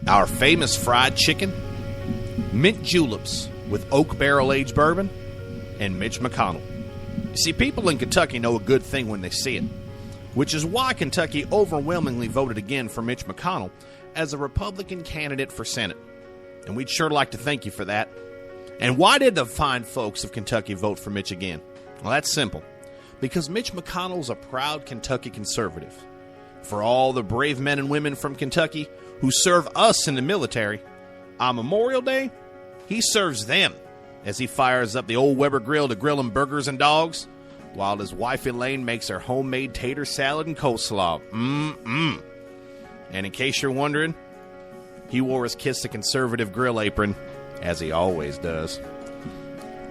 Our famous fried chicken, mint juleps with oak barrel-aged bourbon, and Mitch McConnell. You see, people in Kentucky know a good thing when they see it, which is why Kentucky overwhelmingly voted again for Mitch McConnell as a Republican candidate for Senate. And we'd sure like to thank you for that. And why did the fine folks of Kentucky vote for Mitch again? Well, that's simple. Because Mitch McConnell's a proud Kentucky conservative. For all the brave men and women from Kentucky who serve us in the military, on Memorial Day, he serves them as he fires up the old Weber grill to grill 'em burgers and dogs, while his wife Elaine makes her homemade tater salad and coleslaw. And in case you're wondering, he wore his Kiss the Conservative grill apron, as he always does.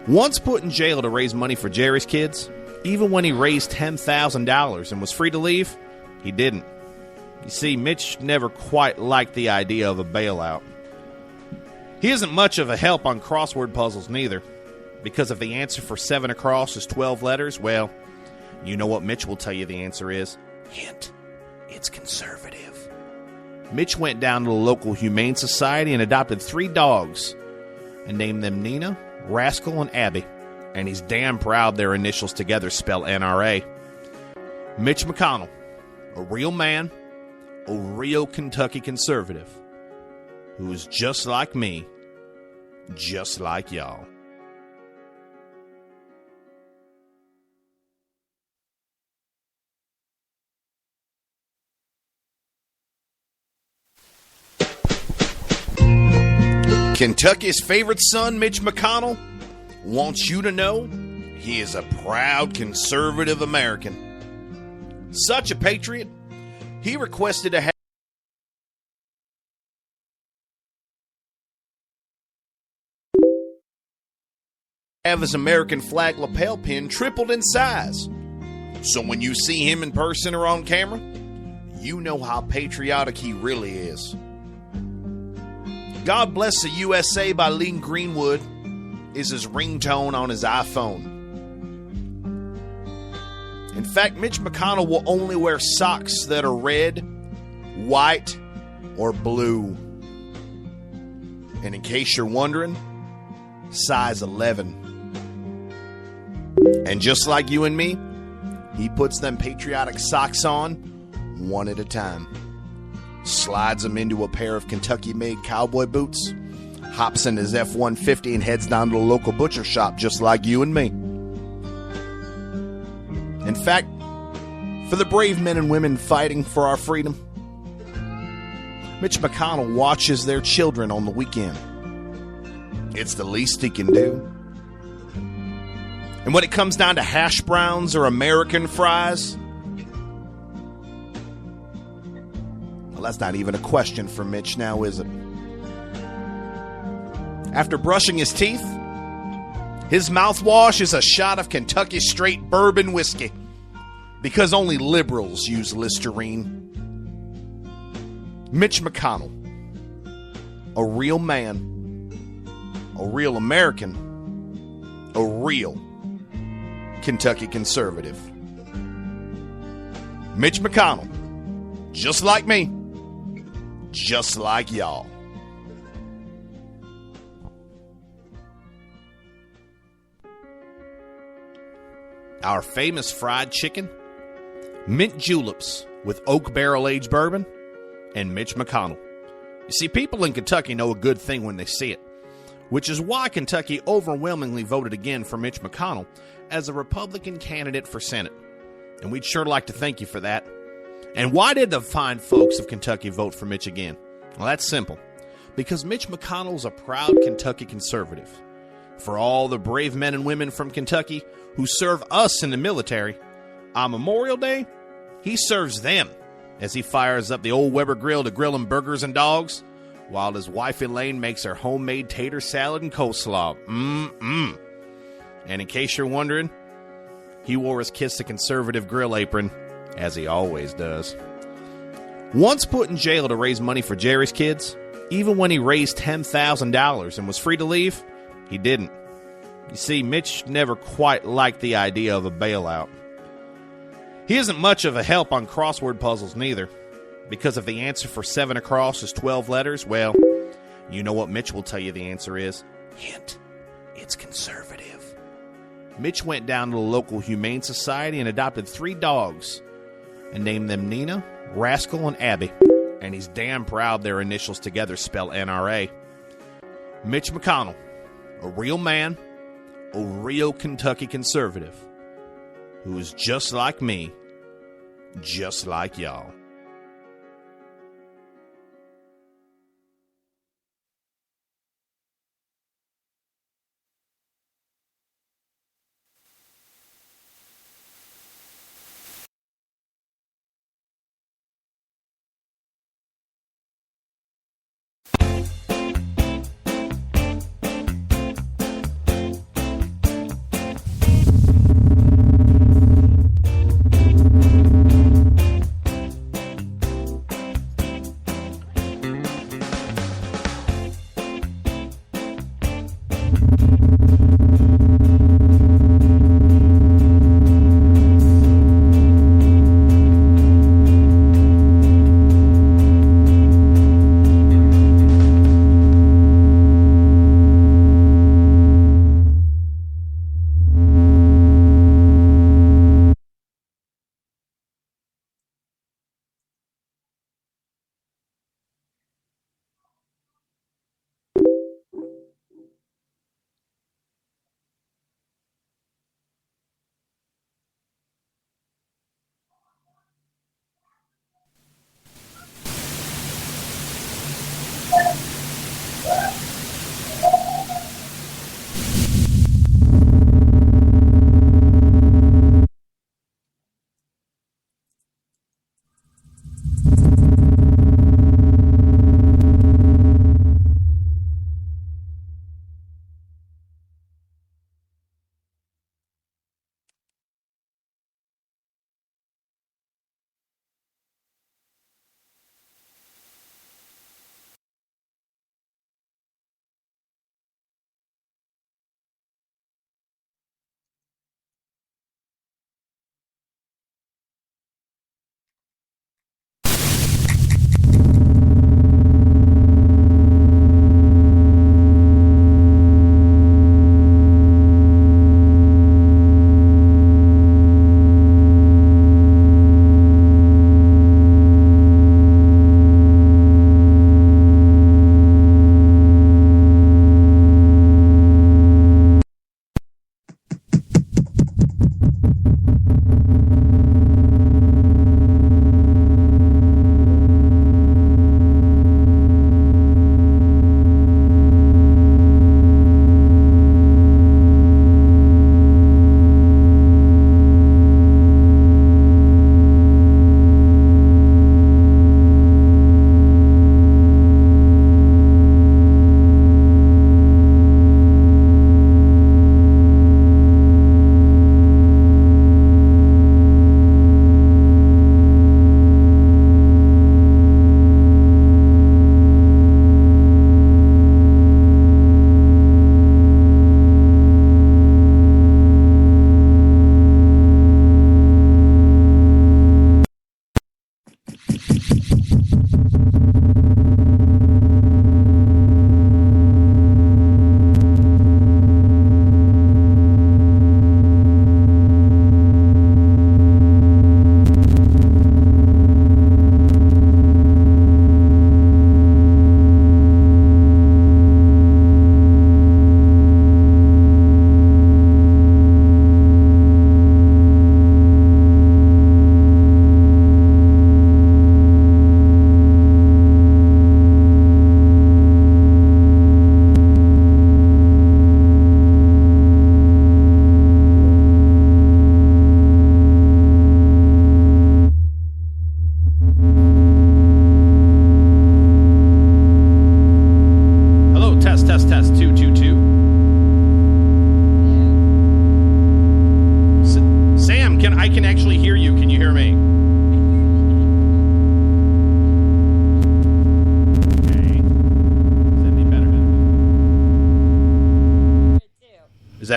Once put in jail to raise money for Jerry's kids, even when he raised $10,000 and was free to leave, he didn't. You see, Mitch never quite liked the idea of a bailout. He isn't much of a help on crossword puzzles neither, because if the answer for 7 across is 12 letters, well, you know what Mitch will tell you the answer is. Hint, it's conservative. Mitch went down to the local Humane Society and adopted 3 dogs and named them Nina, Rascal, and Abby. And he's damn proud their initials together spell NRA. Mitch McConnell, a real man, a real Kentucky conservative, who is just like me, just like y'all. Kentucky's favorite son, Mitch McConnell, wants you to know he is a proud conservative American. Such a patriot, he requested to have his American flag lapel pin tripled in size. So when you see him in person or on camera, you know how patriotic he really is. God Bless the USA by Lee Greenwood is his ringtone on his iPhone. In fact, Mitch McConnell will only wear socks that are red, white, or blue. And in case you're wondering, size 11. And just like you and me, he puts them patriotic socks on one at a time. Slides them into a pair of Kentucky-made cowboy boots, hops in his F-150 and heads down to the local butcher shop just like you and me. In fact, for the brave men and women fighting for our freedom, Mitch McConnell watches their children on the weekend. It's the least he can do. And when it comes down to hash browns or American fries, well, that's not even a question for Mitch now, is it? After brushing his teeth, his mouthwash is a shot of Kentucky straight bourbon whiskey, because only liberals use Listerine. Mitch McConnell, a real man, a real American, a real Kentucky conservative. Mitch McConnell, just like me, just like y'all. Our famous fried chicken, mint juleps with oak barrel-aged bourbon, and Mitch McConnell. You see, people in Kentucky know a good thing when they see it, which is why Kentucky overwhelmingly voted again for Mitch McConnell as a Republican candidate for Senate. And we'd sure like to thank you for that. And why did the fine folks of Kentucky vote for Mitch again? Well, that's simple. Because Mitch McConnell's a proud Kentucky conservative. For all the brave men and women from Kentucky who serve us in the military, on Memorial Day, he serves them as he fires up the old Weber grill to grill 'em burgers and dogs, while his wife Elaine makes her homemade tater salad and coleslaw. And in case you're wondering, he wore his Kiss the Conservative grill apron, as he always does. Once put in jail to raise money for Jerry's kids, even when he raised $10,000 and was free to leave, he didn't. You see, Mitch never quite liked the idea of a bailout. He isn't much of a help on crossword puzzles neither, Because if the answer for 7 across is 12 letters, well, you know what Mitch will tell you the answer is. Hint, it's conservative. Mitch went down to the local Humane Society and adopted 3 dogs and named them Nina, Rascal, and Abby. And he's damn proud their initials together spell NRA. Mitch McConnell, a real man, a real Kentucky conservative, who is just like me, just like y'all.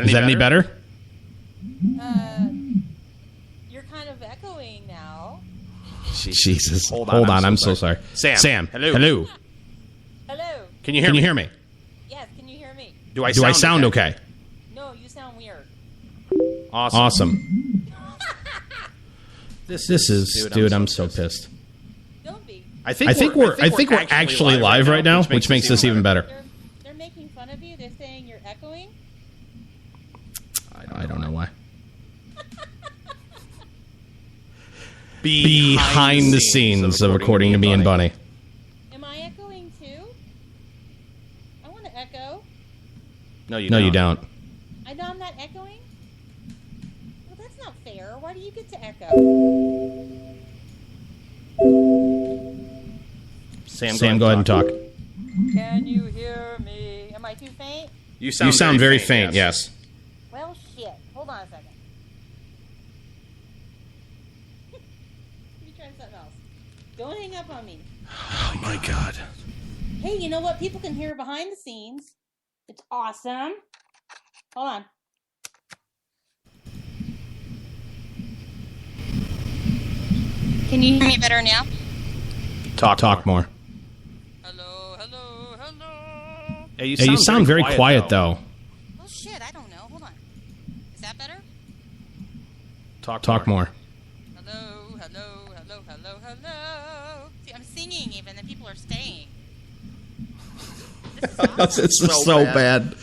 Is that any better? You're kind of echoing now. Jesus. Hold on. I'm so sorry. Sam. Hello. Hello. Can you hear me? Yes, can you hear me? Do I sound okay? No, you sound weird. Awesome. This is, dude. I'm so pissed. Don't be. I think we're actually live right now, which makes this even better. They're making fun of you. They're saying you're echoing. I don't know why. Behind the scenes of According to Me and Bunny. Am I echoing too? I want to echo. No, you don't. I know I'm not echoing. Well, that's not fair. Why do you get to echo? Sam, go ahead and talk. Can you hear me? Am I too faint? You sound very faint, yes. Well, shit. Hold on a second. Let me try something else. Don't hang up on me. Oh, my God. Hey, you know what? People can hear behind the scenes. It's awesome. Hold on. Can you hear me better now? Talk more. Hello. Hey, you sound very quiet though. Oh, shit. I don't know. Hold on. Is that better? Talk more. Hello. See, I'm singing even, and people are staying. This is awesome. It's so bad.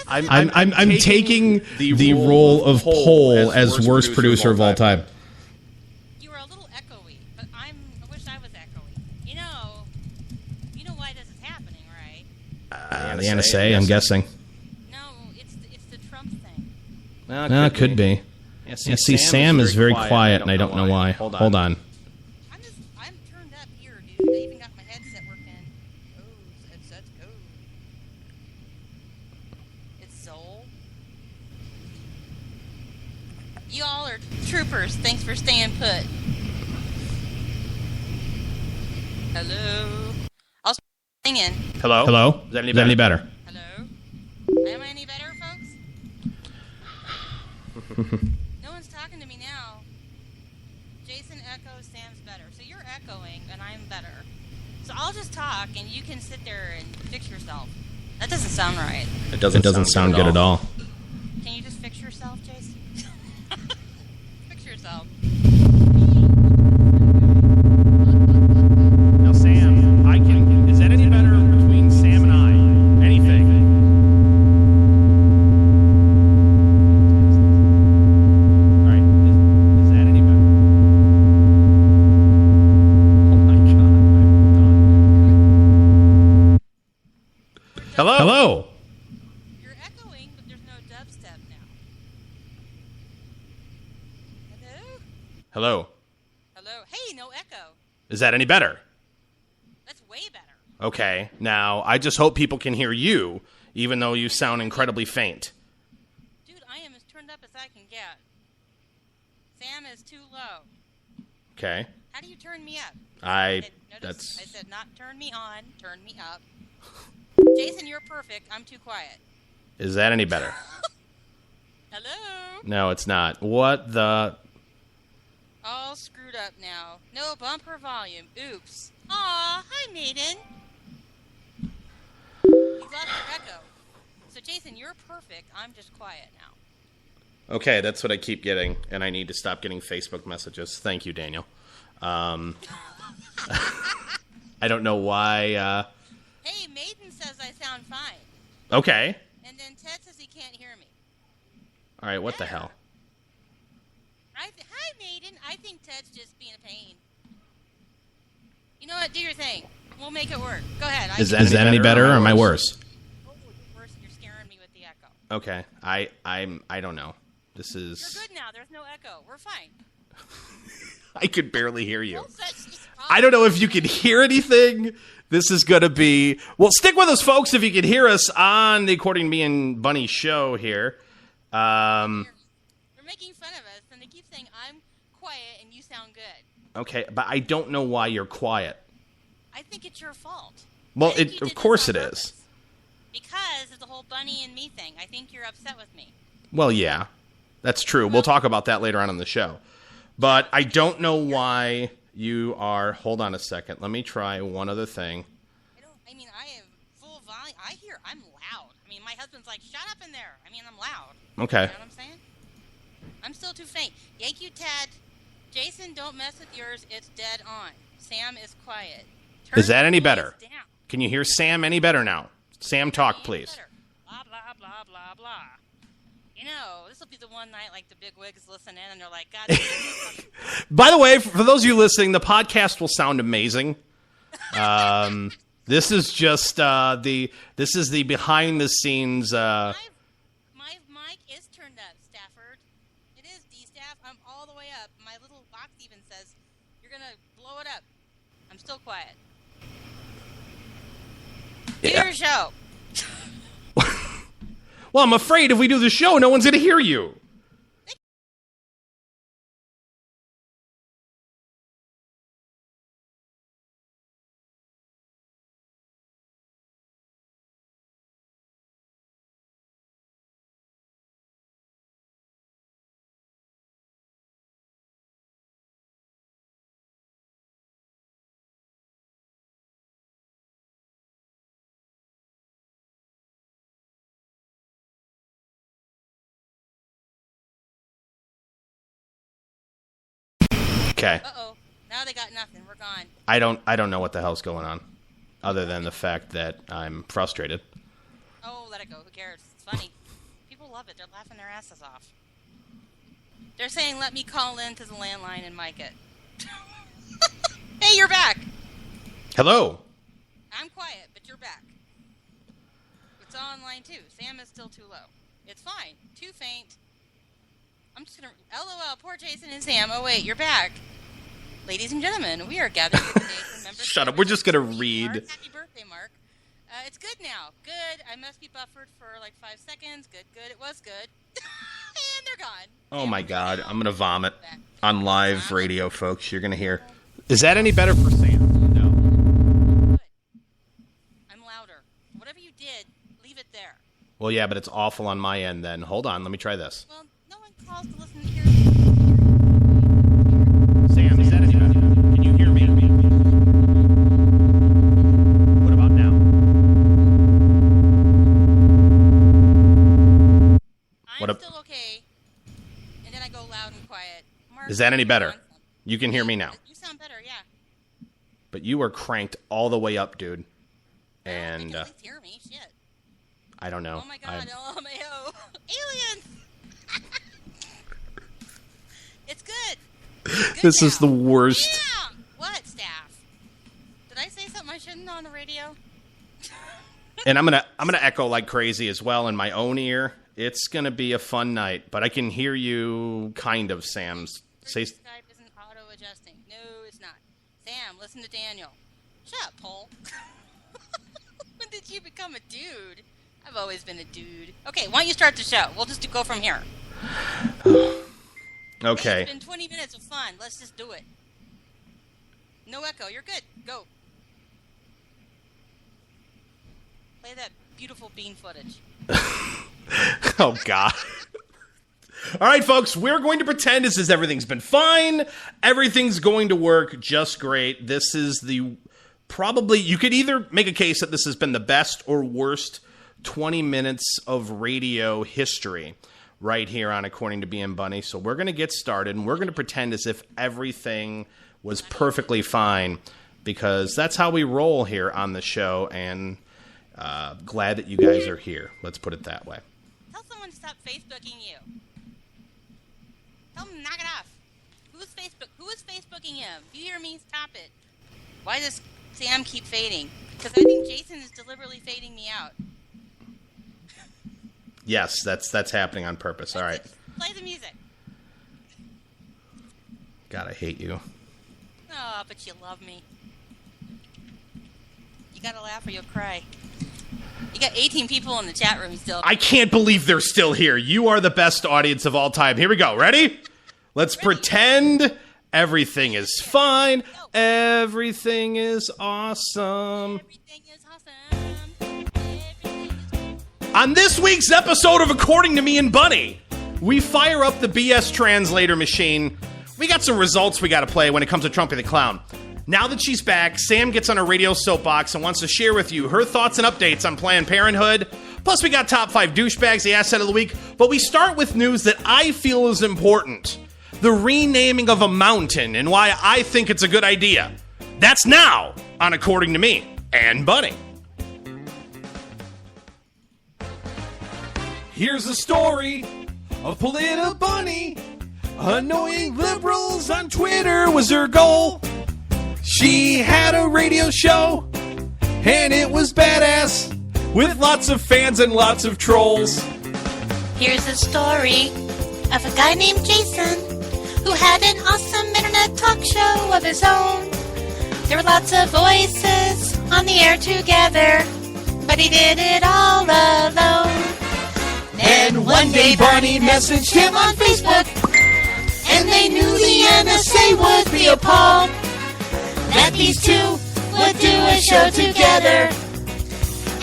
I'm taking the role of Pole as worst producer of all time. You were a little echoey, but I wish I was echoey. You know why this is happening, right? The NSA, I'm guessing. No, it's the Trump thing. No, it could be. Yeah, see, Sam is very quiet, and I don't know why. Hold on. I'm turned up here, dude. I even got my headset working. Oh, headset's go. It's Soul. You all are troopers. Thanks for staying put. Hello. I'll start singing. Hello? Is that any better? Hello. Am I any better, folks? No one's talking to me now. Jason echoes, Sam's better. So you're echoing, and I'm better. So I'll just talk, and you can sit there and fix yourself. That doesn't sound right. It doesn't sound good at all. Can you just fix yourself, Jason? Fix yourself. Now, Sam, is that any better between Sam and I? Anything? All right, is that any better? Oh my God, I'm done. Hello. You're echoing, but there's no dubstep now. Hello. Hey, no echo. Is that any better? That's way better. Okay, now I just hope people can hear you, even though you sound incredibly faint. Dude, I am as turned up as I can get. Sam is too low. Okay. How do you turn me up? I said not turn me on, turn me up. Jason, you're perfect. I'm too quiet. Is that any better? Hello? No, it's not. What the... All screwed up now. No bumper volume. Oops. Aw, hi, Maiden. You lost your echo. So, Jason, you're perfect. I'm just quiet now. Okay, that's what I keep getting, and I need to stop getting Facebook messages. Thank you, Daniel. I don't know why... Hey, Maiden says I sound fine. Okay. And then Ted says he can't hear me. All right, what the hell? Hi, Maiden. I think Ted's just being a pain. You know what? Do your thing. We'll make it work. Go ahead. Is that any better or am I worse? Oh, worse. You're scaring me with the echo. Okay. I don't know. This is... You're good now. There's no echo. We're fine. I could barely hear you. Well, I don't know if you can hear anything. This is going to be... Well, stick with us, folks, if you can hear us on the According to Me and Bunny show here. They're making fun of us, and they keep saying, I'm quiet and you sound good. Okay, but I don't know why you're quiet. I think it's your fault. Well, of course it is. Because of the whole Bunny and me thing. I think you're upset with me. Well, yeah. That's true. We'll talk about that later on in the show. But I don't know why You are. Hold on a second. Let me try one other thing. I am full volume. I'm loud. I mean, my husband's like, shut up in there. I mean, I'm loud. Okay. You know what I'm saying? I'm still too faint. Yank you, Ted. Jason, don't mess with yours. It's dead on. Sam is quiet. Is that any better? Down. Can you hear Sam any better now? Sam, talk, please. Better. Blah, blah, blah, blah, blah. You know, this will be the one night like the big wigs listen in and they're like, God. By the way, for those of you listening, the podcast will sound amazing. This is just this is the behind the scenes. My mic is turned up, Stafford. It is D-Staff. I'm all the way up. My little box even says, you're going to blow it up. I'm still quiet. Do your show. Well, I'm afraid if we do the show, no one's going to hear you. Okay. Uh-oh. Now they got nothing. We're gone. I don't know what the hell's going on, other than the fact that I'm frustrated. Oh, let it go. Who cares? It's funny. People love it. They're laughing their asses off. They're saying, let me call in to the landline and mic it. Hey, you're back. Hello. I'm quiet, but you're back. It's on line 2. Sam is still too low. It's fine. Too faint. I'm just going to... LOL, poor Jason and Sam. Oh, wait, you're back. Ladies and gentlemen, we are gathered here today to remember... Shut up. We're just going to read. Happy birthday, Mark. It's good now. Good. I must be buffered for like 5 seconds. Good. It was good. And they're gone. Oh, my God. I'm going to vomit on live radio, folks. You're going to hear... Is that any better for Sam? No. Good. I'm louder. Whatever you did, leave it there. Well, yeah, but it's awful on my end then. Hold on. Let me try this. Well, no one calls to listen to your... Sam, is that any better? Can you hear me? What about now? I'm still okay. And then I go loud and quiet. Mark, Is that any better? You can hear me now. You sound better, yeah. But you were cranked all the way up, dude. And You can at least hear me. Shit. I don't know. Oh my God, LMAO. Aliens! It's good. It's good This now. is the worst. Yeah. What, staff? Did I say something I shouldn't on the radio? And I'm gonna echo like crazy as well in my own ear. It's gonna be a fun night, but I can hear you kind of, Sam. Say Skype isn't auto-adjusting. No, it's not. Sam, listen to Daniel. Shut up, Paul. When did you become a dude? I've always been a dude. Okay, why don't you start the show? We'll just go from here. okay. It's been 20 minutes of fun. Let's just do it. No echo. You're good. Go. Play that beautiful bean footage. Oh God. All right, folks, we're going to pretend as if everything's been fine. Everything's going to work just great. This is probably, you could either make a case that this has been the best or worst 20 minutes of radio history right here on According to BM Bunny. So we're going to get started, and we're going to pretend as if everything was perfectly fine, because that's how we roll here on the show, and glad that you guys are here. Let's put it that way. Tell someone to stop Facebooking you. Tell them to knock it off. Who is Facebooking him? If you hear me, stop it. Why does Sam keep fading? Because I think Jason is deliberately fading me out. Yes, that's happening on purpose. All right. Play the music. God, I hate you. Oh, but you love me. You gotta laugh or you'll cry. You got 18 people in the chat room still. I can't believe they're still here. You are the best audience of all time. Here we go. Ready? Let's pretend everything is fine. Everything is awesome. Everything is awesome. Everything is... On this week's episode of According to Me and Bunny, we fire up the BS translator machine. we got some results we got to play when it comes to Trumpy the Clown. Now that she's back, Sam gets on a radio soapbox and wants to share with you her thoughts and updates on Planned Parenthood. Plus, we got top 5 douchebags, the asset of the week. But we start with news that I feel is important. The renaming of a mountain and why I think it's a good idea. That's now on According to Me and Bunny. Here's the story of Polita Bunny. Annoying liberals on Twitter was her goal. She had a radio show, and it was badass, with lots of fans and lots of trolls. Here's a story of a guy named Jason who had an awesome internet talk show of his own. There were lots of voices on the air together, but he did it all alone. And one day Barney messaged him on Facebook, and they knew the NSA would be appalled that these two would do a show together.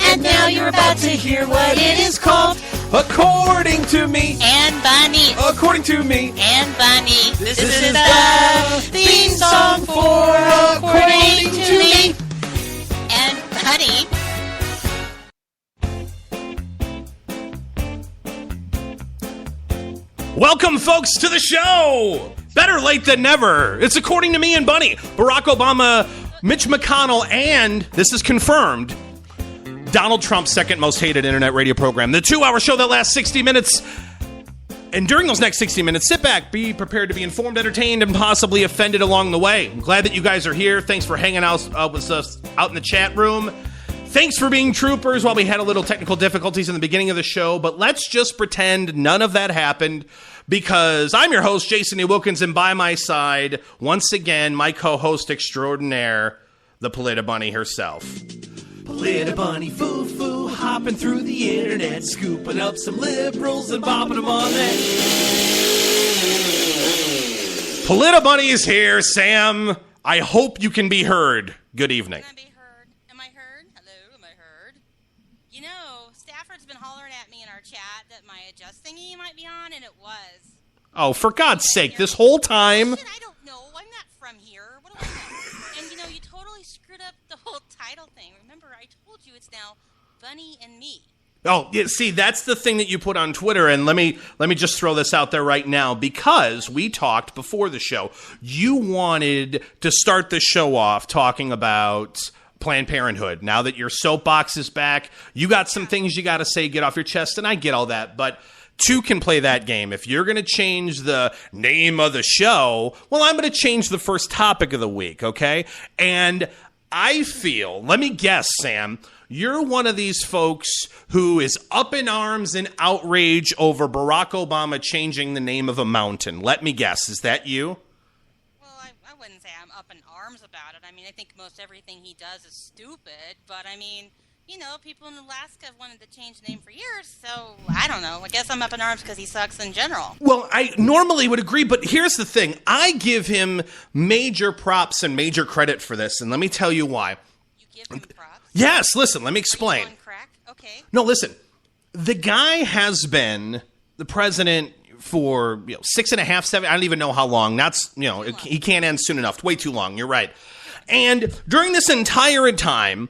And now you're about to hear what it is called. According to me. And Bunny. According to me. And Bunny. This is the theme song for According to Me. And Bunny. Welcome, folks, to the show! Better late than never. It's According to Me and Bunny. Barack Obama, Mitch McConnell, and, this is confirmed, Donald Trump's second most hated internet radio program. The 2-hour show that lasts 60 minutes. And during those next 60 minutes, sit back, be prepared to be informed, entertained, and possibly offended along the way. I'm glad that you guys are here. Thanks for hanging out with us out in the chat room. Thanks for being troopers while we had a little technical difficulties in the beginning of the show. But let's just pretend none of that happened, because I'm your host, Jason E. Wilkins, and by my side, once again, my co-host extraordinaire, the Polita Bunny herself. Polita Bunny foo-foo, hopping through the internet, scooping up some liberals and bopping them on that. Polita Bunny is here. Sam, I hope you can be heard. Good evening. Can I be heard? Am I heard? Hello, am I heard? You know, Stafford's been hollering at me in our chat that my adjust thingy might be on, and it was. Oh, for God's sake, this whole time. Shit, I don't know. I'm not from here. What do I know? And, you know, you totally screwed up the whole title thing. Remember, I told you it's now Bunny and Me. Oh, yeah, see, that's the thing that you put on Twitter, and let me just throw this out there right now, because we talked before the show. You wanted to start the show off talking about Planned Parenthood. Now that your soapbox is back, you got some things you got to say, get off your chest, and I get all that, but two can play that game. If you're going to change the name of the show, well, I'm going to change the first topic of the week, okay? And I feel, let me guess, Sam, you're one of these folks who is up in arms and outrage over Barack Obama changing the name of a mountain. Let me guess. Is that you? Well, I wouldn't say I'm up in arms about it. I mean, I think most everything he does is stupid, but I mean, you know, people in Alaska have wanted to change the name for years, so I don't know. I guess I'm up in arms because he sucks in general. Well, I normally would agree, but here's the thing. I give him major props and major credit for this, and let me tell you why. You give him props? Yes, listen, let me explain. Are you on crack? Okay. No, listen. The guy has been the president for 6.5, 7. I don't even know how long. That's he can't end soon enough. Way too long. You're right. And during this entire time,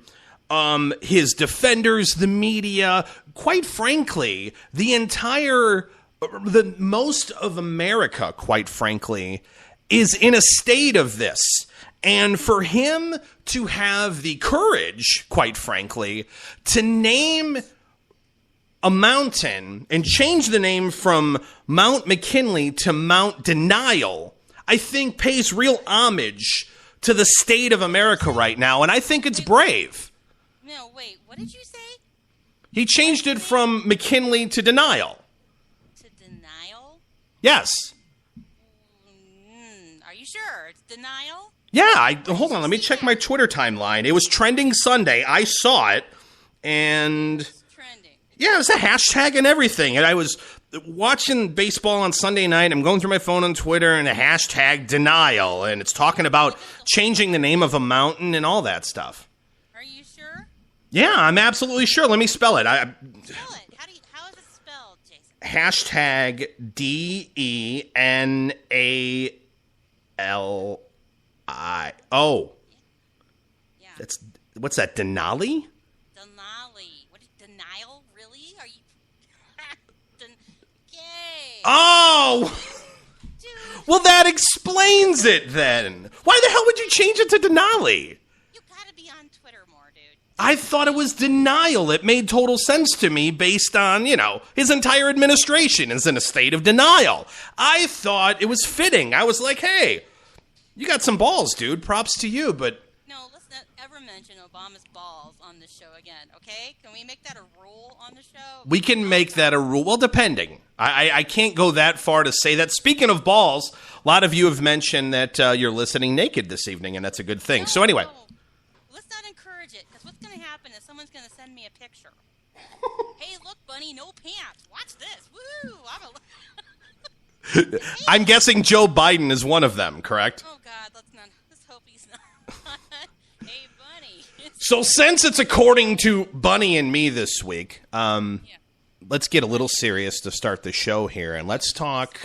his defenders, the media, quite frankly, the most of America, quite frankly, is in a state of this. And for him to have the courage, quite frankly, to name a mountain and change the name from Mount McKinley to Mount Denial, I think pays real homage to the state of America right now. And I think it's brave. No, wait, what did you say? He changed it from McKinley to Denial. To Denial? Yes. Are you sure? It's Denial? Yeah, hold on, let me check my Twitter timeline. It was trending Sunday. I saw it, and It's trending. yeah, it was a hashtag and everything. And I was watching baseball on Sunday night. I'm going through my phone on Twitter, and a hashtag denial, and it's talking about changing the name of a mountain and all that stuff. Are you sure? Yeah, I'm absolutely sure. Let me spell it. Spell it. How is it spelled, Jason? Hashtag DENAIL. Oh. Yeah. That's what's that? Denali? Denali. What is denial? Really? Are you? Yay! Oh. Dude, Well, that explains it then. Why the hell would you change it to Denali? you gotta be on Twitter more, dude. I thought it was denial. It made total sense to me based on, his entire administration is in a state of denial. I thought it was fitting. I was like, hey, you got some balls, dude. Props to you, but... No, let's not ever mention Obama's balls on this show again, okay? Can we make that a rule on the show? We can make that a rule. Well, depending. I can't go that far to say that. Speaking of balls, a lot of you have mentioned that you're listening naked this evening, and that's a good thing. So anyway. No. Let's not encourage it, because what's going to happen is someone's going to send me a picture. Hey, look, Bunny, no pants. Watch this. Woo! I'm guessing Joe Biden is one of them, correct? Oh, God, let's hope he's not. Hey, Bunny. So since it's according to Bunny and me this week, let's get a little serious to start the show here, and let's talk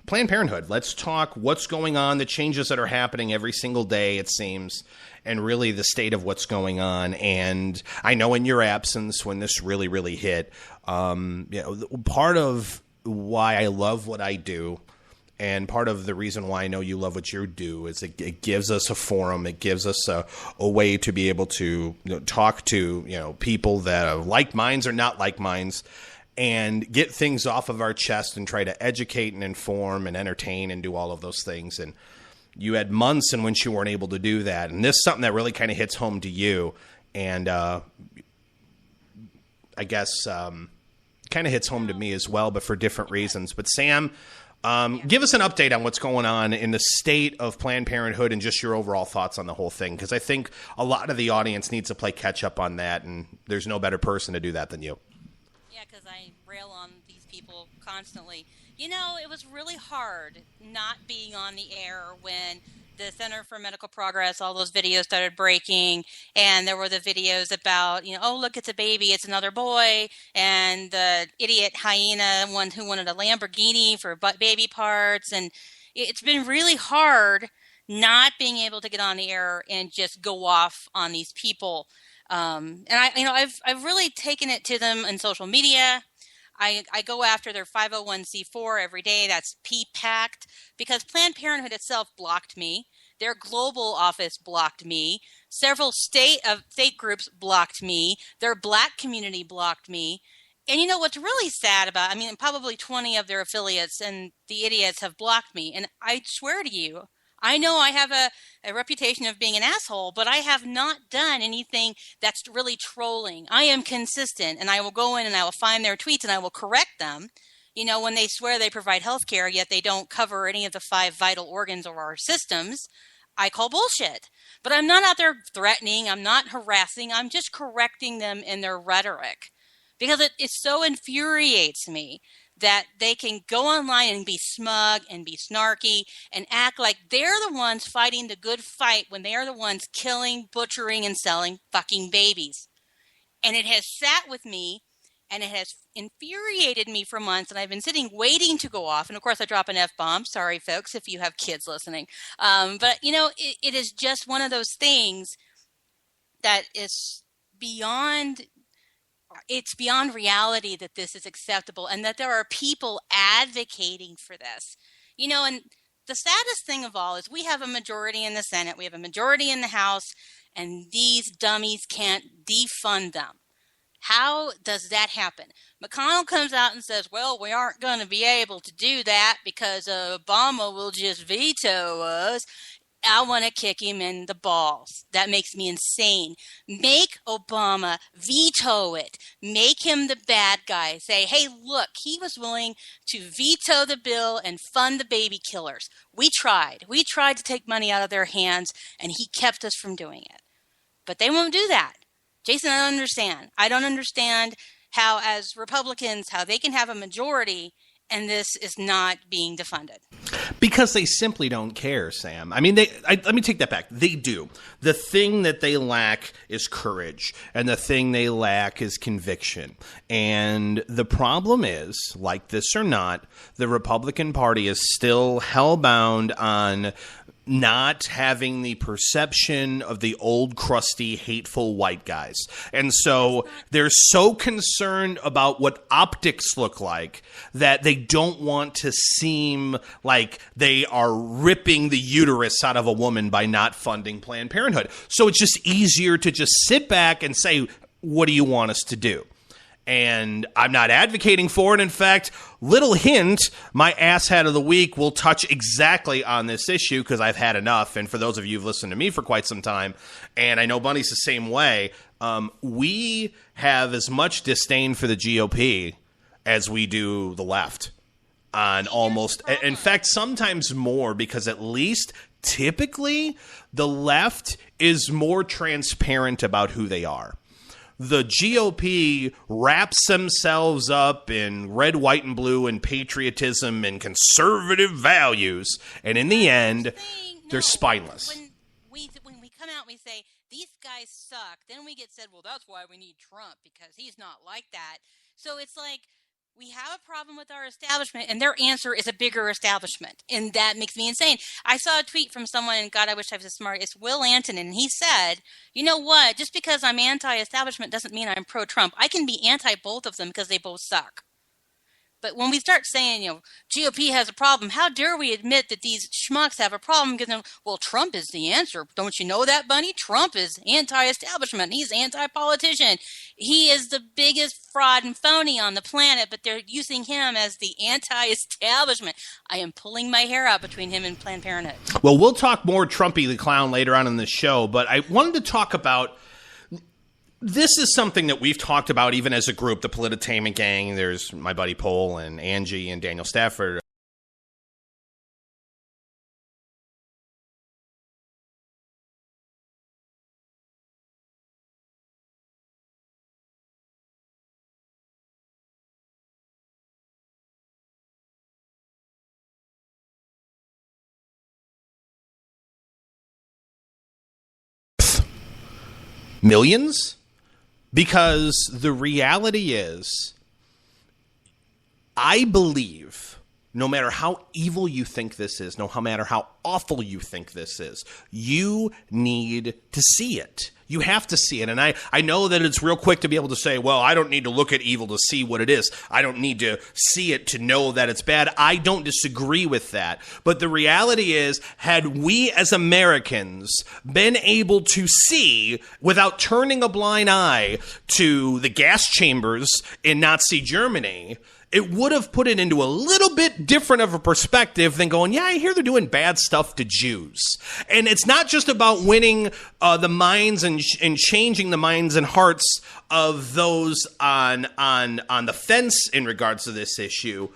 Planned Parenthood. Let's talk what's going on, the changes that are happening every single day, it seems, and really the state of what's going on. And I know in your absence, when this really, really hit, part of why I love what I do, and part of the reason why I know you love what you do, is it gives us a forum. It gives us a way to be able to talk to people that are like minds or not like minds, and get things off of our chest and try to educate and inform and entertain and do all of those things. And you had months in which you weren't able to do that, and this is something that really kind of hits home to you, and I guess kind of hits home to me as well, but for different reasons. But Sam, give us an update on what's going on in the state of Planned Parenthood and just your overall thoughts on the whole thing, because I think a lot of the audience needs to play catch up on that, and there's no better person to do that than you. Yeah, because I rail on these people constantly. It was really hard not being on the air when the Center for Medical Progress, all those videos started breaking, and there were the videos about, oh, look, it's a baby, it's another boy, and the idiot hyena one who wanted a Lamborghini for baby parts, and it's been really hard not being able to get on the air and just go off on these people. And I've really taken it to them in social media. I go after their 501c4 every day. That's PPACT, because Planned Parenthood itself blocked me. Their global office blocked me. Several state groups blocked me. Their black community blocked me. And what's really sad about, probably 20 of their affiliates and the idiots have blocked me. And I swear to you, I know I have a reputation of being an asshole, but I have not done anything that's really trolling. I am consistent, and I will go in and I will find their tweets and I will correct them. When they swear they provide health care, yet they don't cover any of the 5 vital organs of our systems, I call bullshit. But I'm not out there threatening. I'm not harassing. I'm just correcting them in their rhetoric, because it so infuriates me that they can go online and be smug and be snarky and act like they're the ones fighting the good fight when they are the ones killing, butchering, and selling fucking babies. And it has sat with me, and it has infuriated me for months, and I've been sitting waiting to go off. And, of course, I drop an F-bomb. Sorry, folks, if you have kids listening. But, it is just one of those things that is beyond... It's beyond reality that this is acceptable, and that there are people advocating for this. And the saddest thing of all is we have a majority in the Senate, we have a majority in the House, and these dummies can't defund them. How does that happen? McConnell comes out and says, well, we aren't going to be able to do that because Obama will just veto us. I want to kick him in the balls. That makes me insane. Make Obama veto it. Make him the bad guy. Say, hey, look, he was willing to veto the bill and fund the baby killers. We tried. We tried to take money out of their hands, and he kept us from doing it. But they won't do that. Jason, I don't understand. I don't understand how, as Republicans, how they can have a majority and this is not being defunded. Because they simply don't care, Sam. Let me take that back. They do. The thing that they lack is courage, and the thing they lack is conviction. And the problem is, like this or not, the Republican Party is still hellbound on not having the perception of the old, crusty, hateful white guys. And so they're so concerned about what optics look like that they don't want to seem like they are ripping the uterus out of a woman by not funding Planned Parenthood. So it's just easier to just sit back and say, what do you want us to do? And I'm not advocating for it. In fact, little hint, my asshat of the week will touch exactly on this issue because I've had enough. And for those of you who've listened to me for quite some time, and I know Bunny's the same way, we have as much disdain for the GOP as we do the left. On almost, in fact, sometimes more, because at least typically the left is more transparent about who they are. The GOP wraps themselves up in red, white, and blue and patriotism and conservative values, and in the end, they're spineless. When we come out and we say, these guys suck, then we get said, well, that's why we need Trump, because he's not like that. So it's like, we have a problem with our establishment, and their answer is a bigger establishment, and that makes me insane. I saw a tweet from someone, and God, I wish I was as smart. It's Will Anton, and he said, you know what? Just because I'm anti-establishment doesn't mean I'm pro-Trump. I can be anti both of them because they both suck. But when we start saying, GOP has a problem, how dare we admit that these schmucks have a problem? Because, well, Trump is the answer. Don't you know that, Bunny? Trump is anti-establishment. He's anti-politician. He is the biggest fraud and phony on the planet, but they're using him as the anti-establishment. I am pulling my hair out between him and Planned Parenthood. Well, we'll talk more Trumpy the Clown later on in the show, but I wanted to talk about... This is something that we've talked about even as a group, the Politainment Gang. There's my buddy Paul and Angie and Daniel Stafford. Millions? Because the reality is, I believe, no matter how evil you think this is, no matter how awful you think this is, you need to see it. You have to see it. And I know that it's real quick to be able to say, well, I don't need to look at evil to see what it is. I don't need to see it to know that it's bad. I don't disagree with that. But the reality is, had we as Americans been able to see without turning a blind eye to the gas chambers in Nazi Germany, it would have put it into a little bit different of a perspective than going, yeah, I hear they're doing bad stuff to Jews. And it's not just about winning the minds and changing the minds and hearts of those on the fence in regards to this issue.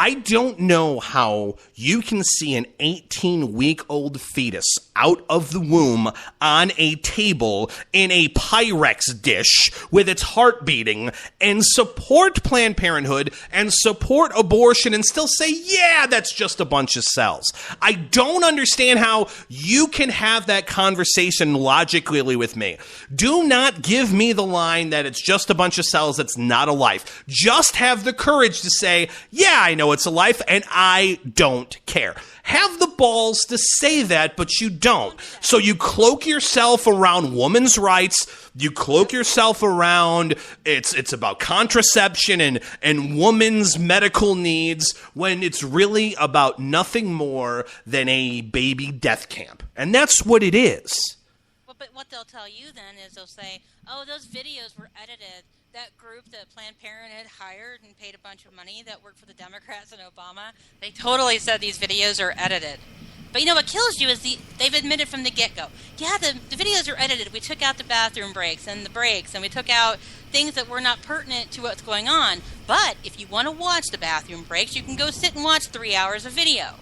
I don't know how you can see an 18-week-old fetus out of the womb on a table in a Pyrex dish with its heart beating and support Planned Parenthood and support abortion and still say, yeah, that's just a bunch of cells. I don't understand how you can have that conversation logically with me. Do not give me the line that it's just a bunch of cells, that's not a life. Just have the courage to say, yeah, I know it's a life, and I don't care. Have the balls to say that, but you don't. So you cloak yourself around women's rights. You cloak yourself around it's about contraception and women's medical needs when it's really about nothing more than a baby death camp. And that's what it is. But what they'll tell you then is they'll say, oh, those videos were edited. That group that Planned Parenthood hired and paid a bunch of money that worked for the Democrats and Obama, they totally said these videos are edited. But you know what kills you is they've admitted from the get-go. Yeah, the videos are edited. We took out the bathroom breaks and the breaks, and we took out things that were not pertinent to what's going on. But if you want to watch the bathroom breaks, you can go sit and watch 3 hours of video.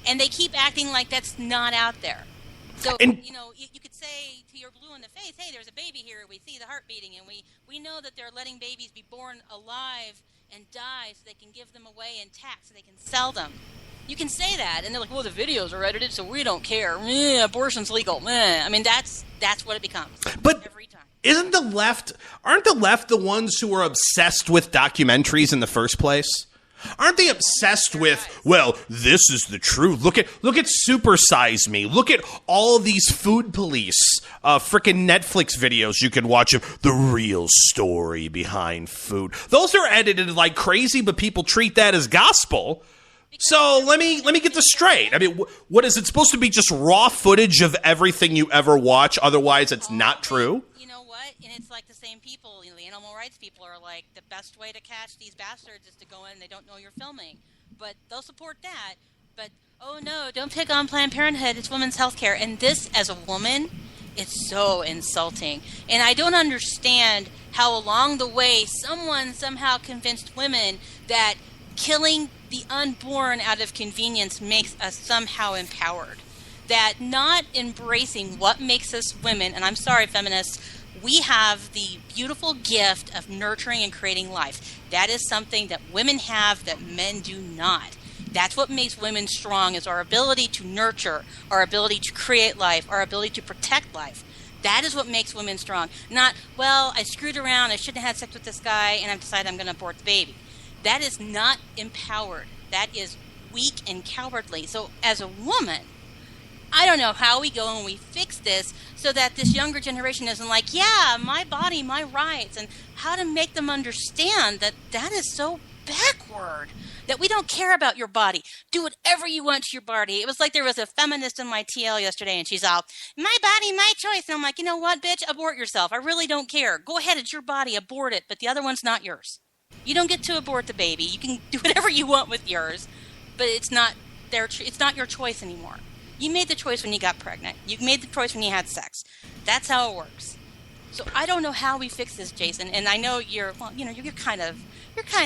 And they keep acting like that's not out there. So, you could say to your blue in the face, hey, there's a baby here. We see the heart beating, and we know that they're letting babies be born alive and die so they can give them away intact so they can sell them. You can say that, and they're like, well, the videos are edited, so we don't care. Abortion's legal. I mean, that's what it becomes. But every time. Aren't the left the ones who are obsessed with documentaries in the first place? Aren't they obsessed with, well, this is the truth. Look at Super Size Me. Look at all these food police frickin' Netflix videos you can watch of the real story behind food. Those are edited like crazy, but people treat that as gospel. So let me get this straight. I mean, what is it supposed to be? Just raw footage of everything you ever watch? Otherwise, it's not true? You know what? And it's like the same people, you know, the animal rights people are like, the best way to catch these bastards is to go in, they don't know you're filming. But they'll support that. But, oh no, don't pick on Planned Parenthood, it's women's health care. And this, as a woman, it's so insulting. And I don't understand how along the way someone somehow convinced women that killing the unborn out of convenience makes us somehow empowered. That not embracing what makes us women, and I'm sorry, feminists, we have the beautiful gift of nurturing and creating life. That is something that women have that men do not. That's what makes women strong, is our ability to nurture, our ability to create life, our ability to protect life. That is what makes women strong. Not, well, I screwed around, I shouldn't have had sex with this guy, and I've decided I'm going to abort the baby. That is not empowered. That is weak and cowardly. So as a woman, I don't know how we go and we fix this so that this younger generation isn't like, yeah, my body, my rights, and how to make them understand that that is so backward, that we don't care about your body. Do whatever you want to your body. It was like there was a feminist in my TL yesterday, and she's all, my body, my choice. And I'm like, you know what, bitch, abort yourself. I really don't care. Go ahead, it's your body, abort it, but the other one's not yours. You don't get to abort the baby. You can do whatever you want with yours, but it's not it's not your choice anymore. You made the choice when you got pregnant. You made the choice when you had sex. That's how it works. So I don't know how we fix this, Jason. And I know you're kind of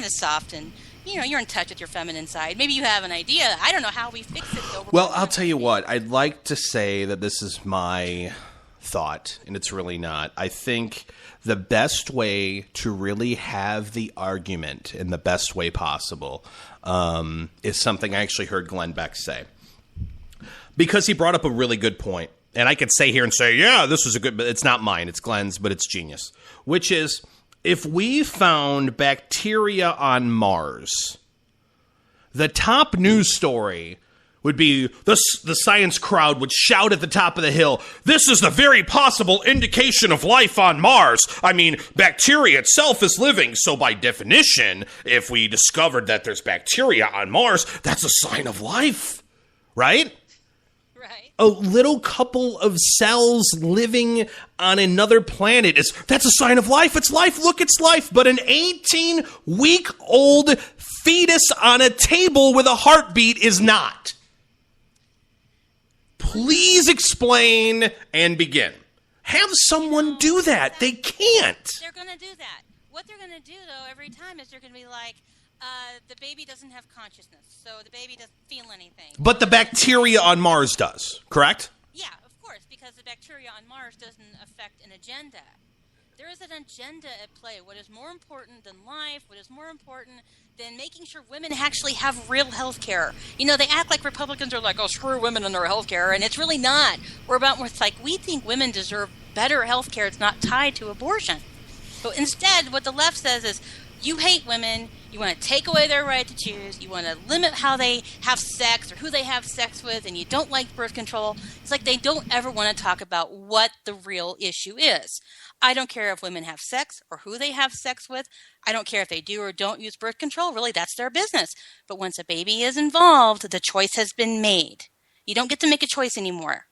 soft, and you're in touch with your feminine side. Maybe you have an idea. I don't know how we fix it, though. Well, I'll tell you what. I'd like to say that this is my thought, and it's really not. I think the best way to really have the argument in the best way possible is something I actually heard Glenn Beck say. Because he brought up a really good point. And I could say here and say, yeah, this is a good, but it's not mine. It's Glenn's, but it's genius. Which is, if we found bacteria on Mars, the top news story would be the science crowd would shout at the top of the hill, this is the very possible indication of life on Mars. I mean, bacteria itself is living, so by definition, if we discovered that there's bacteria on Mars, that's a sign of life, right? Right. A little couple of cells living on another planet that's a sign of life. It's life. Look, it's life. But an 18-week-old fetus on a table with a heartbeat is not. Please explain and begin. Have someone do that. They can't. They're going to do that. What they're going to do, though, every time is they're going to be like, the baby doesn't have consciousness, so the baby doesn't feel anything. But the bacteria on Mars does, correct? Yeah, of course, because the bacteria on Mars doesn't affect an agenda. There is an agenda at play. What is more important than life? What is more important than making sure women actually have real health care? They act like Republicans are like, oh, screw women and their health care, and it's really not. We think women deserve better health care. It's not tied to abortion. But instead, what the left says is, you hate women, you want to take away their right to choose, you want to limit how they have sex or who they have sex with, and you don't like birth control. It's like they don't ever want to talk about what the real issue is. I don't care if women have sex or who they have sex with. I don't care if they do or don't use birth control. Really, that's their business. But once a baby is involved, the choice has been made. You don't get to make a choice anymore.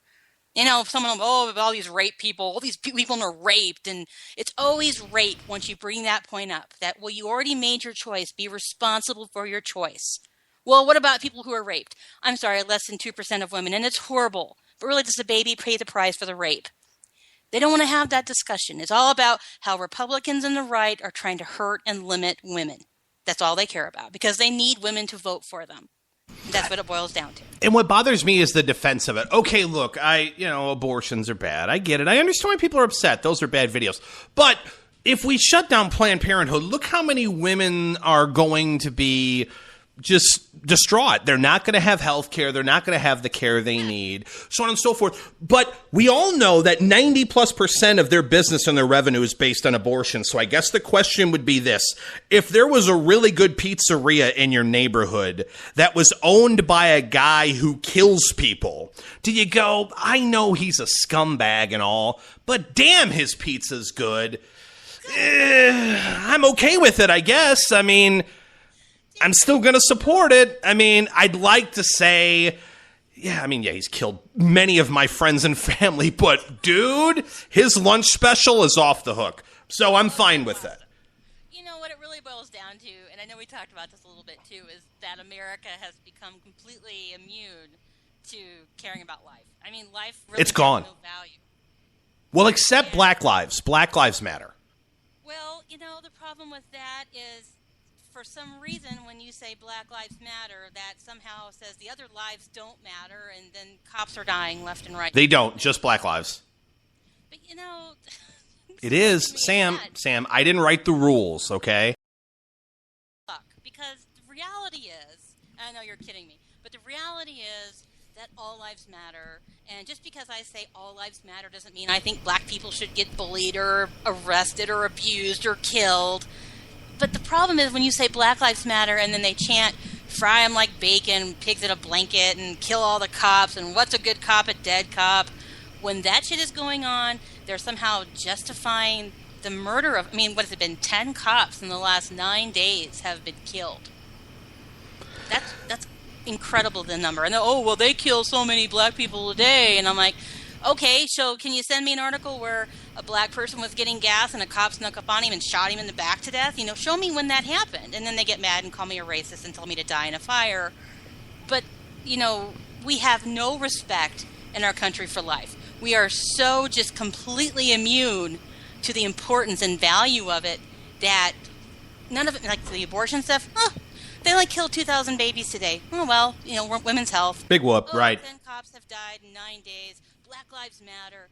Someone, all these rape people, all these people are raped, and it's always rape once you bring that point up, that, well, you already made your choice, be responsible for your choice. Well, what about people who are raped? I'm sorry, less than 2% of women, and it's horrible. But really, does the baby pay the price for the rape? They don't want to have that discussion. It's all about how Republicans and the right are trying to hurt and limit women. That's all they care about, because they need women to vote for them. That's what it boils down to. And what bothers me is the defense of it. Okay, look, abortions are bad. I get it. I understand why people are upset. Those are bad videos. But if we shut down Planned Parenthood, look how many women are going to be just distraught. They're not going to have health care. They're not going to have the care they need, so on and so forth. But we all know that 90+% of their business and their revenue is based on abortion. So I guess the question would be this. If there was a really good pizzeria in your neighborhood that was owned by a guy who kills people, do you go, I know he's a scumbag and all, but damn, his pizza's good. I'm okay with it, I guess. I mean, I'm still going to support it. I mean, I'd like to say, yeah, he's killed many of my friends and family, but dude, his lunch special is off the hook. So I'm fine with it. You know what it really boils down to, and I know we talked about this a little bit too, is that America has become completely immune to caring about life. I mean, life really it's gone. has no value. Well, except Black Lives. Black Lives Matter. Well, the problem with that is, for some reason, when you say Black Lives Matter, that somehow says the other lives don't matter, and then cops are dying left and right. They don't, just Black Lives. But, it is. Sam, I didn't write the rules, okay? Because the reality is, I know you're kidding me, but the reality is that all lives matter, and just because I say all lives matter doesn't mean I think black people should get bullied or arrested or abused or killed. But the problem is when you say Black Lives Matter and then they chant, fry them like bacon, pigs in a blanket, and kill all the cops, and what's a good cop, a dead cop. When that shit is going on, they're somehow justifying the murder of, what has it been, 10 cops in the last 9 days have been killed. That's incredible, the number. And they kill so many black people a day. And I'm like, okay, so can you send me an article where a black person was getting gas and a cop snuck up on him and shot him in the back to death? Show me when that happened. And then they get mad and call me a racist and tell me to die in a fire. But, we have no respect in our country for life. We are so just completely immune to the importance and value of it that none of it, like the abortion stuff, they killed 2,000 babies today. Oh, well, women's health. Big whoop, right. 10 cops have died in 9 days. Black Lives Matter.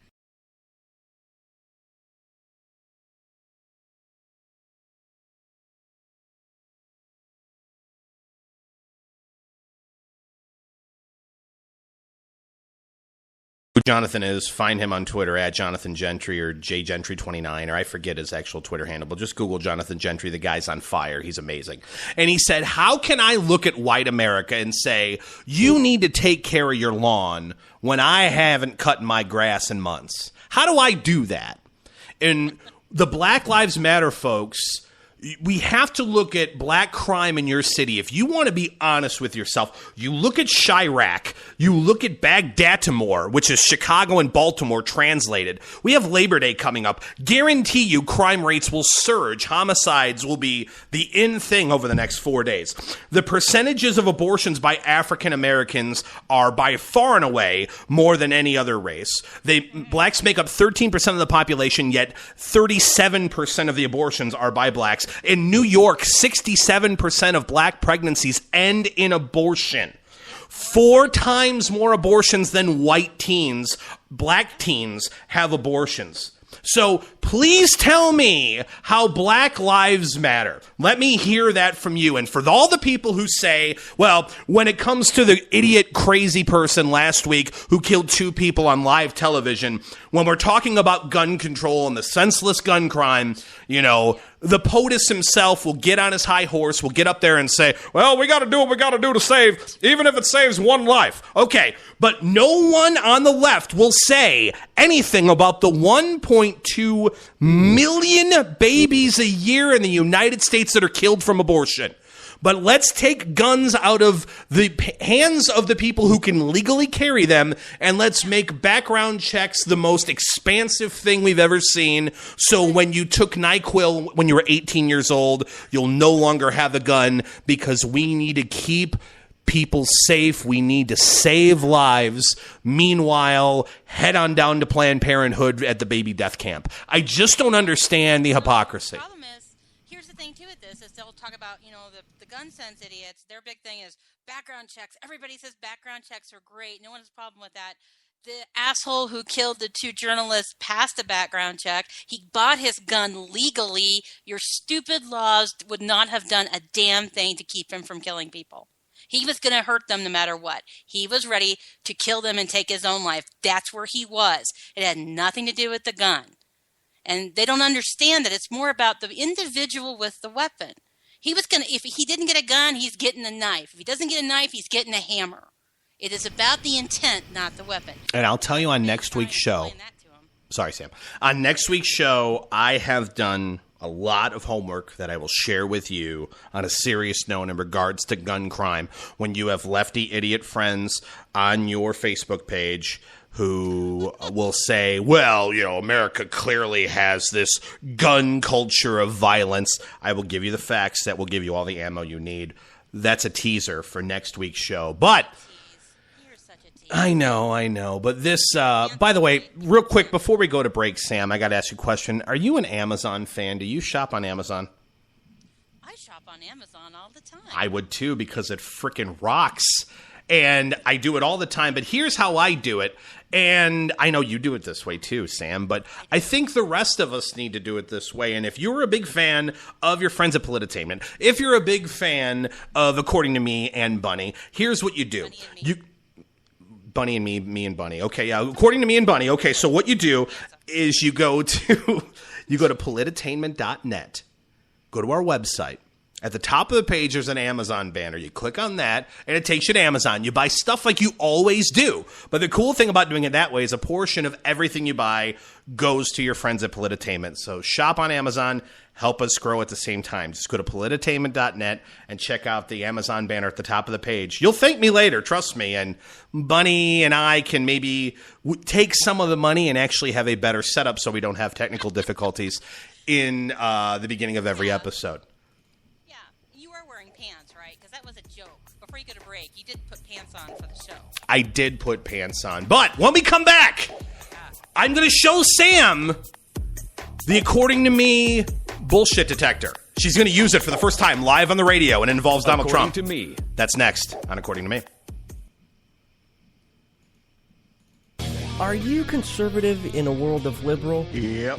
Who Jonathan is, find him on Twitter at Jonathan Gentry or JGentry29, or I forget his actual Twitter handle, but just Google Jonathan Gentry. The guy's on fire. He's amazing. And he said, how can I look at white America and say, you need to take care of your lawn when I haven't cut my grass in months? How do I do that? And the Black Lives Matter folks, we have to look at black crime in your city. If you want to be honest with yourself, you look at Chirac, you look at Bagdatimore, which is Chicago and Baltimore translated. We have Labor Day coming up. Guarantee you crime rates will surge. Homicides will be the in thing over the next 4 days. The percentages of abortions by African Americans are by far and away more than any other race. Blacks make up 13% of the population, yet 37% of the abortions are by blacks. In New York, 67% of black pregnancies end in abortion. 4 times more abortions than white teens. Black teens have abortions. So please tell me how Black Lives Matter. Let me hear that from you. And for all the people who say, well, when it comes to the idiot, crazy person last week who killed 2 people on live television, when we're talking about gun control and the senseless gun crime, the POTUS himself will get on his high horse, will get up there and say, well, we got to do what we got to do to save, even if it saves one life. Okay, but no one on the left will say anything about the 1.2 million babies a year in the United States that are killed from abortion. But let's take guns out of the hands of the people who can legally carry them, and let's make background checks the most expansive thing we've ever seen. So when you took NyQuil when you were 18 years old, you'll no longer have a gun, because we need to keep people safe. We need to save lives. Meanwhile, head on down to Planned Parenthood at the baby death camp. I just don't understand the hypocrisy. The problem is, here's the thing too with this, is they'll talk about, the gun sense idiots. Their big thing is background checks. Everybody says background checks are great. No one has a problem with that. The asshole who killed the 2 journalists passed a background check. He bought his gun legally. Your stupid laws would not have done a damn thing to keep him from killing people. He was going to hurt them no matter what. He was ready to kill them and take his own life. That's where he was. It had nothing to do with the gun. And they don't understand that it's more about the individual with the weapon. He was going to, if he didn't get a gun, he's getting a knife. If he doesn't get a knife, he's getting a hammer. It is about the intent, not the weapon. And I'll tell you on next week's show. Sorry, Sam. On next week's show, I have done a lot of homework that I will share with you on a serious note in regards to gun crime. When you have lefty idiot friends on your Facebook page who will say, well, you know, America clearly has this gun culture of violence, I will give you the facts that will give you all the ammo you need. That's a teaser for next week's show. But I know. But this, by the way, real quick, before we go to break, Sam, I got to ask you a question. Are you an Amazon fan? Do you shop on Amazon? I shop on Amazon all the time. I would too, because it freaking rocks. And I do it all the time. But here's how I do it. And I know you do it this way too, Sam. But I think the rest of us need to do it this way. And if you're a big fan of your friends at Politainment, if you're a big fan of According to Me and Bunny, here's what you do. Bunny and me and Bunny. Okay, yeah. According to Me and Bunny. Okay, so what you do is you go to polititainment.net. Go to our website. At the top of the page, there's an Amazon banner. You click on that, and it takes you to Amazon. You buy stuff like you always do. But the cool thing about doing it that way is a portion of everything you buy goes to your friends at Politainment. So shop on Amazon. Help us grow at the same time. Just go to polititainment.net and check out the Amazon banner at the top of the page. You'll thank me later, trust me. And Bunny and I can maybe take some of the money and actually have a better setup so we don't have technical difficulties in the beginning of every episode. Yeah, you are wearing pants, right? Because that was a joke. Before you go to break, you did put pants on for the show. I did put pants on. But when we come back, I'm going to show Sam the According to Me bullshit detector. She's going to use it for the first time live on the radio, and it involves Donald Trump. According to Me. That's next on According to Me. Are you conservative in a world of liberal? Yep.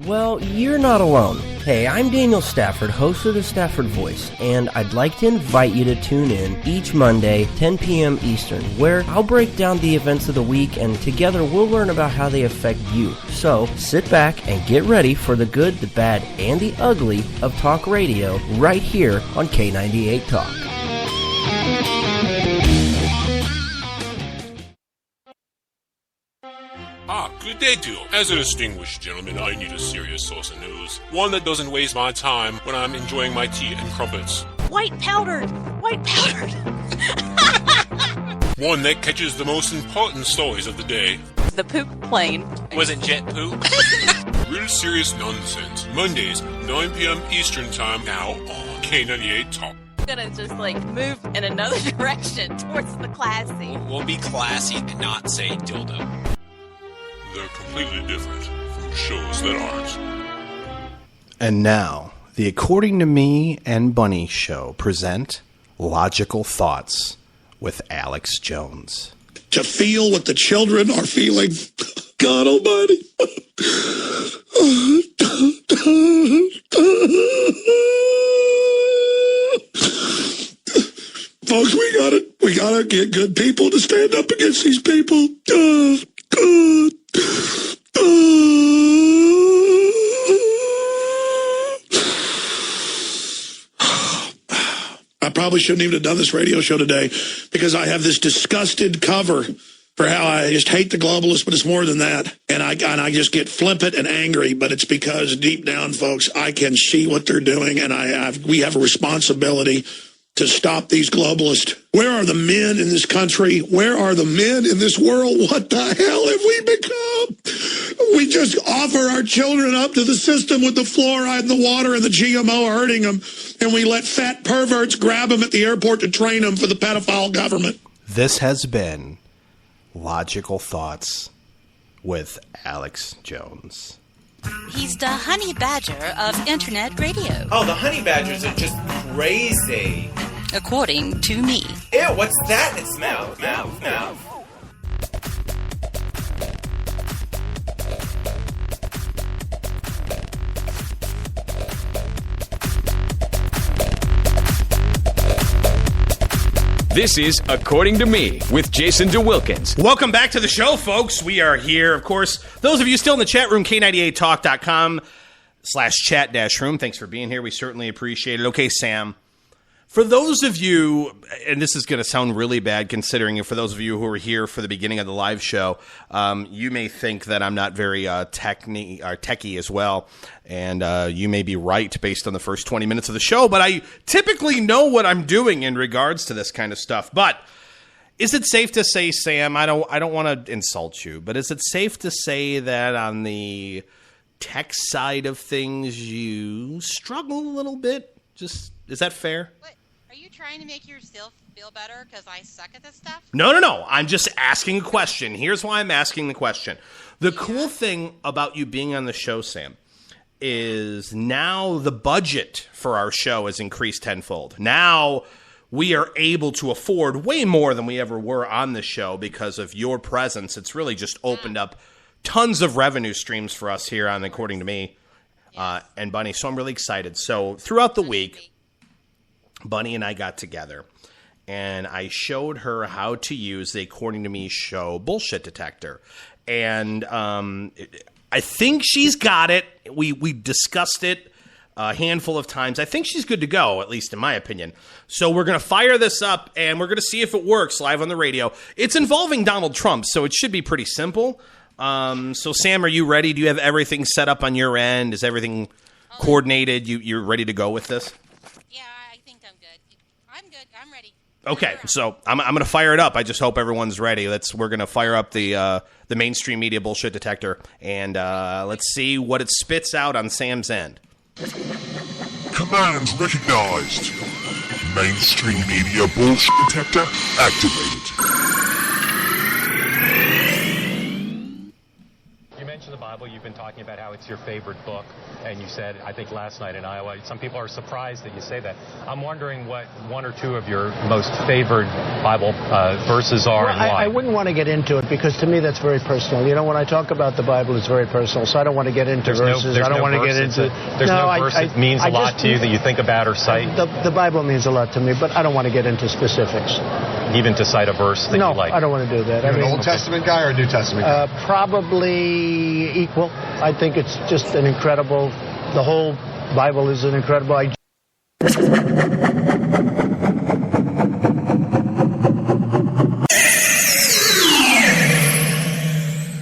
Well, you're not alone. Hey, I'm Daniel Stafford, host of the Stafford Voice, and I'd like to invite you to tune in each Monday, 10 p.m. Eastern, where I'll break down the events of the week, and together we'll learn about how they affect you. So, sit back and get ready for the good, the bad, and the ugly of talk radio right here on K98 Talk. Good day to you. As a distinguished gentleman, I need a serious source of news. One that doesn't waste my time when I'm enjoying my tea and crumpets. White powdered! White powdered! One that catches the most important stories of the day. The poop plane. Wasn't jet poop? Real serious nonsense. Mondays, 9 p.m. Eastern Time, now on K98 Talk. I'm gonna just move in another direction towards the classy. We'll be classy and not say dildo. They're completely different from shows that aren't. And now, the According to Me and Bunny show present Logical Thoughts with Alex Jones. To feel what the children are feeling. God almighty. Folks, we gotta get good people to stand up against these people. God. I probably shouldn't even have done this radio show today because I have this disgusted cover for how I just hate the globalists, but it's more than that. And I just get flippant and angry, but it's because deep down, folks, I can see what they're doing, and we have a responsibility to stop these globalists. Where are the men in this country? Where are the men in this world? What the hell have we become? We just offer our children up to the system with the fluoride and the water and the GMO hurting them, and we let fat perverts grab them at the airport to train them for the pedophile government. This has been Logical Thoughts with Alex Jones. He's the honey badger of internet radio. Oh, the honey badgers are just crazy. According to me. Ew, what's that? It smells. This is According to Me with Jason DeWilkins. Welcome back to the show, folks. We are here, of course. Those of you still in the chat room, K98talk.com/chat-room. Thanks for being here. We certainly appreciate it. Okay, Sam. For those of you, and this is going to sound really bad considering for those of you who were here for the beginning of the live show, you may think that I'm not very techie as well, and you may be right based on the first 20 minutes of the show, but I typically know what I'm doing in regards to this kind of stuff. But is it safe to say, Sam, I don't want to insult you, but is it safe to say that on the tech side of things you struggle a little bit? Is that fair? What? Are you trying to make yourself feel better because I suck at this stuff? No. I'm just asking a question. Here's why I'm asking the question. The cool thing about you being on the show, Sam, is now the budget for our show has increased tenfold. Now we are able to afford way more than we ever were on the show because of your presence. It's really just opened up tons of revenue streams for us here on According to Me and Bunny. So I'm really excited. So throughout the week, Bunny and I got together, and I showed her how to use the According to Me show bullshit detector. And I think she's got it. We discussed it a handful of times. I think she's good to go, at least in my opinion. So we're going to fire this up, and we're going to see if it works live on the radio. It's involving Donald Trump, so it should be pretty simple. So, Sam, are you ready? Do you have everything set up on your end? Is everything coordinated? You're ready to go with this? I'm ready. Okay, so I'm going to fire it up. I just hope everyone's ready. We're going to fire up the mainstream media bullshit detector, and let's see what it spits out on Sam's end. Commands recognized. Mainstream media bullshit detector activated. You mentioned the Bible. You've been talking about how it's your favorite book, and you said, I think last night in Iowa, some people are surprised that you say that. I'm wondering what one or two of your most favorite Bible verses are and why. I wouldn't want to get into it because to me that's very personal. You know, when I talk about the Bible, it's very personal, so I don't want to get into verses. I don't want to get into... There's no verse that means a lot to you that you think about or cite? The Bible means a lot to me, but I don't want to get into specifics. Even to cite a verse that you like? No, I don't want to do that. You're an Old Testament guy or a New Testament guy? Probably equal. I think it's just an incredible... The whole Bible is an incredible... All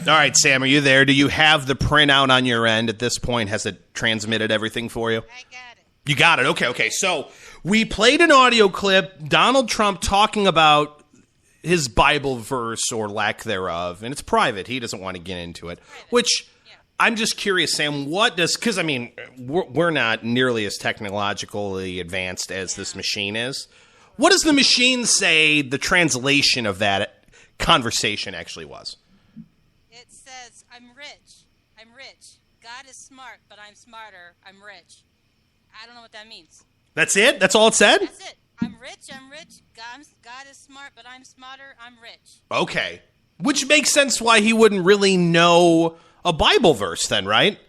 right, Sam, are you there? Do you have the printout on your end at this point? Has it transmitted everything for you? I got it. You got it. Okay. So we played an audio clip, Donald Trump talking about his Bible verse or lack thereof, and it's private. He doesn't want to get into it, which... I'm just curious, Sam, because, I mean, we're not nearly as technologically advanced as this machine is. What does the machine say the translation of that conversation actually was? It says, I'm rich. God is smart, but I'm smarter. I'm rich. I don't know what that means. That's it? That's all it said? That's it. I'm rich. God is smart, but I'm smarter. I'm rich. Okay. Which makes sense why he wouldn't really know... a Bible verse then, right?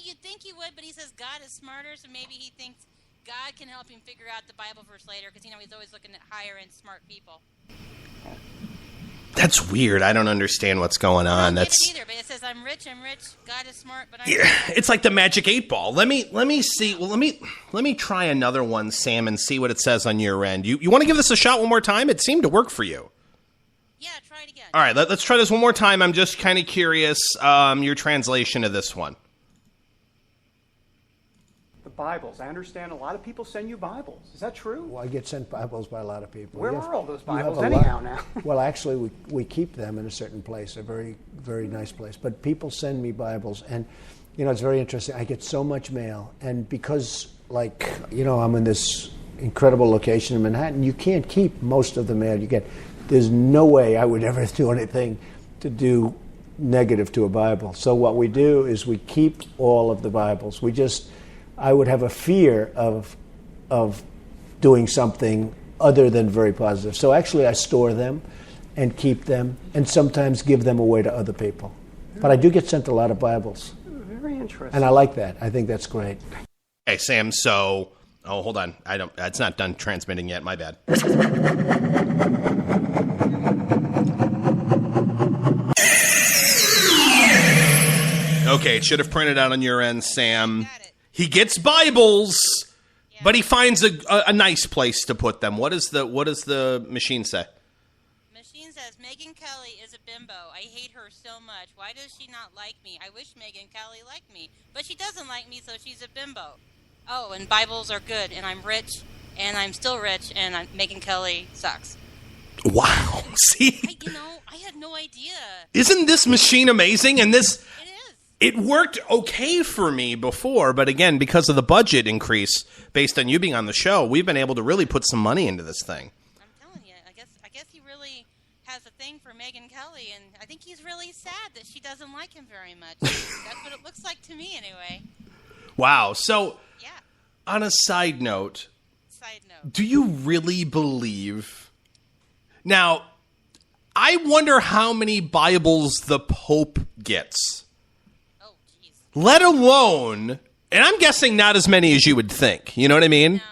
You'd think he would, but he says God is smarter, so maybe he thinks God can help him figure out the Bible verse later, because, he's always looking at higher-end smart people. That's weird. I don't understand what's going on. I don't get it either, but it says, I'm rich, God is smart, but I'm It's like the Magic 8 Ball. Let me see. Well, let me try another one, Sam, and see what it says on your end. You want to give this a shot one more time? It seemed to work for you. Yeah, try it again. All right, let's try this one more time. I'm just kind of curious your translation of this one. The Bibles. I understand a lot of people send you Bibles. Is that true? Well, I get sent Bibles by a lot of people. Where are all those Bibles anyhow now? Well, actually, we keep them in a certain place, a very, very nice place. But people send me Bibles, and, it's very interesting. I get so much mail, and because, I'm in this incredible location in Manhattan, you can't keep most of the mail you get. There's no way I would ever do anything to do negative to a Bible. So what we do is we keep all of the Bibles. I would have a fear of doing something other than very positive. So actually I store them and keep them and sometimes give them away to other people. But I do get sent a lot of Bibles. Very interesting. And I like that. I think that's great. Hey, Sam, so Oh, hold on. It's not done transmitting yet. My bad. Okay, it should have printed out on your end, Sam. He gets Bibles, but he finds a nice place to put them. What does the machine say? Machine says, Megyn Kelly is a bimbo. I hate her so much. Why does she not like me? I wish Megyn Kelly liked me. But she doesn't like me, so she's a bimbo. Oh, and Bibles are good, and I'm rich, and I'm still rich, and Megyn Kelly sucks. Wow. See? I had no idea. Isn't this machine amazing? And it worked okay for me before, but again, because of the budget increase based on you being on the show, we've been able to really put some money into this thing. I'm telling you, I guess he really has a thing for Megyn Kelly, and I think he's really sad that she doesn't like him very much. That's what it looks like to me, anyway. Wow. So, on a side note, do you really believe... Now, I wonder how many Bibles the Pope gets. Let alone, and I'm guessing not as many as you would think. You know what I mean? No.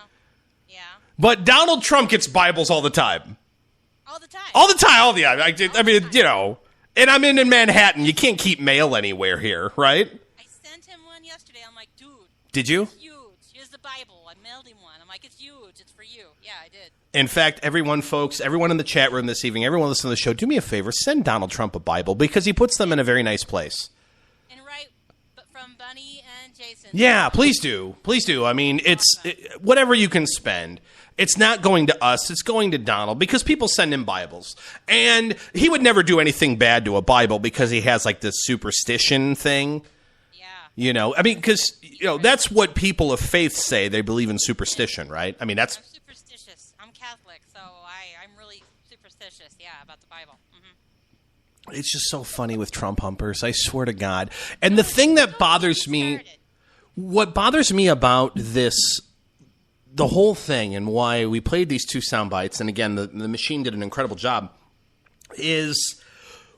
Yeah. But Donald Trump gets Bibles all the time. All the time. I mean, you know, and I'm in Manhattan. You can't keep mail anywhere here, right? I sent him one yesterday. I'm like, dude. Did you? It's huge. Here's the Bible. I mailed him one. I'm like, it's huge. It's for you. Yeah, I did. In fact, everyone in the chat room this evening, everyone listening to the show, do me a favor. Send Donald Trump a Bible because he puts them in a very nice place. Yeah, please do. Please do. I mean, whatever you can spend. It's not going to us. It's going to Donald because people send him Bibles. And he would never do anything bad to a Bible because he has like this superstition thing. Yeah. You know, I mean, because, that's what people of faith say. They believe in superstition, right? I mean, that's... I'm superstitious. I'm Catholic, so I'm really superstitious, about the Bible. Mm-hmm. It's just so funny with Trump humpers. I swear to God. And the thing that bothers me... What bothers me about the whole thing and why we played these two sound bites, and again, the machine did an incredible job, is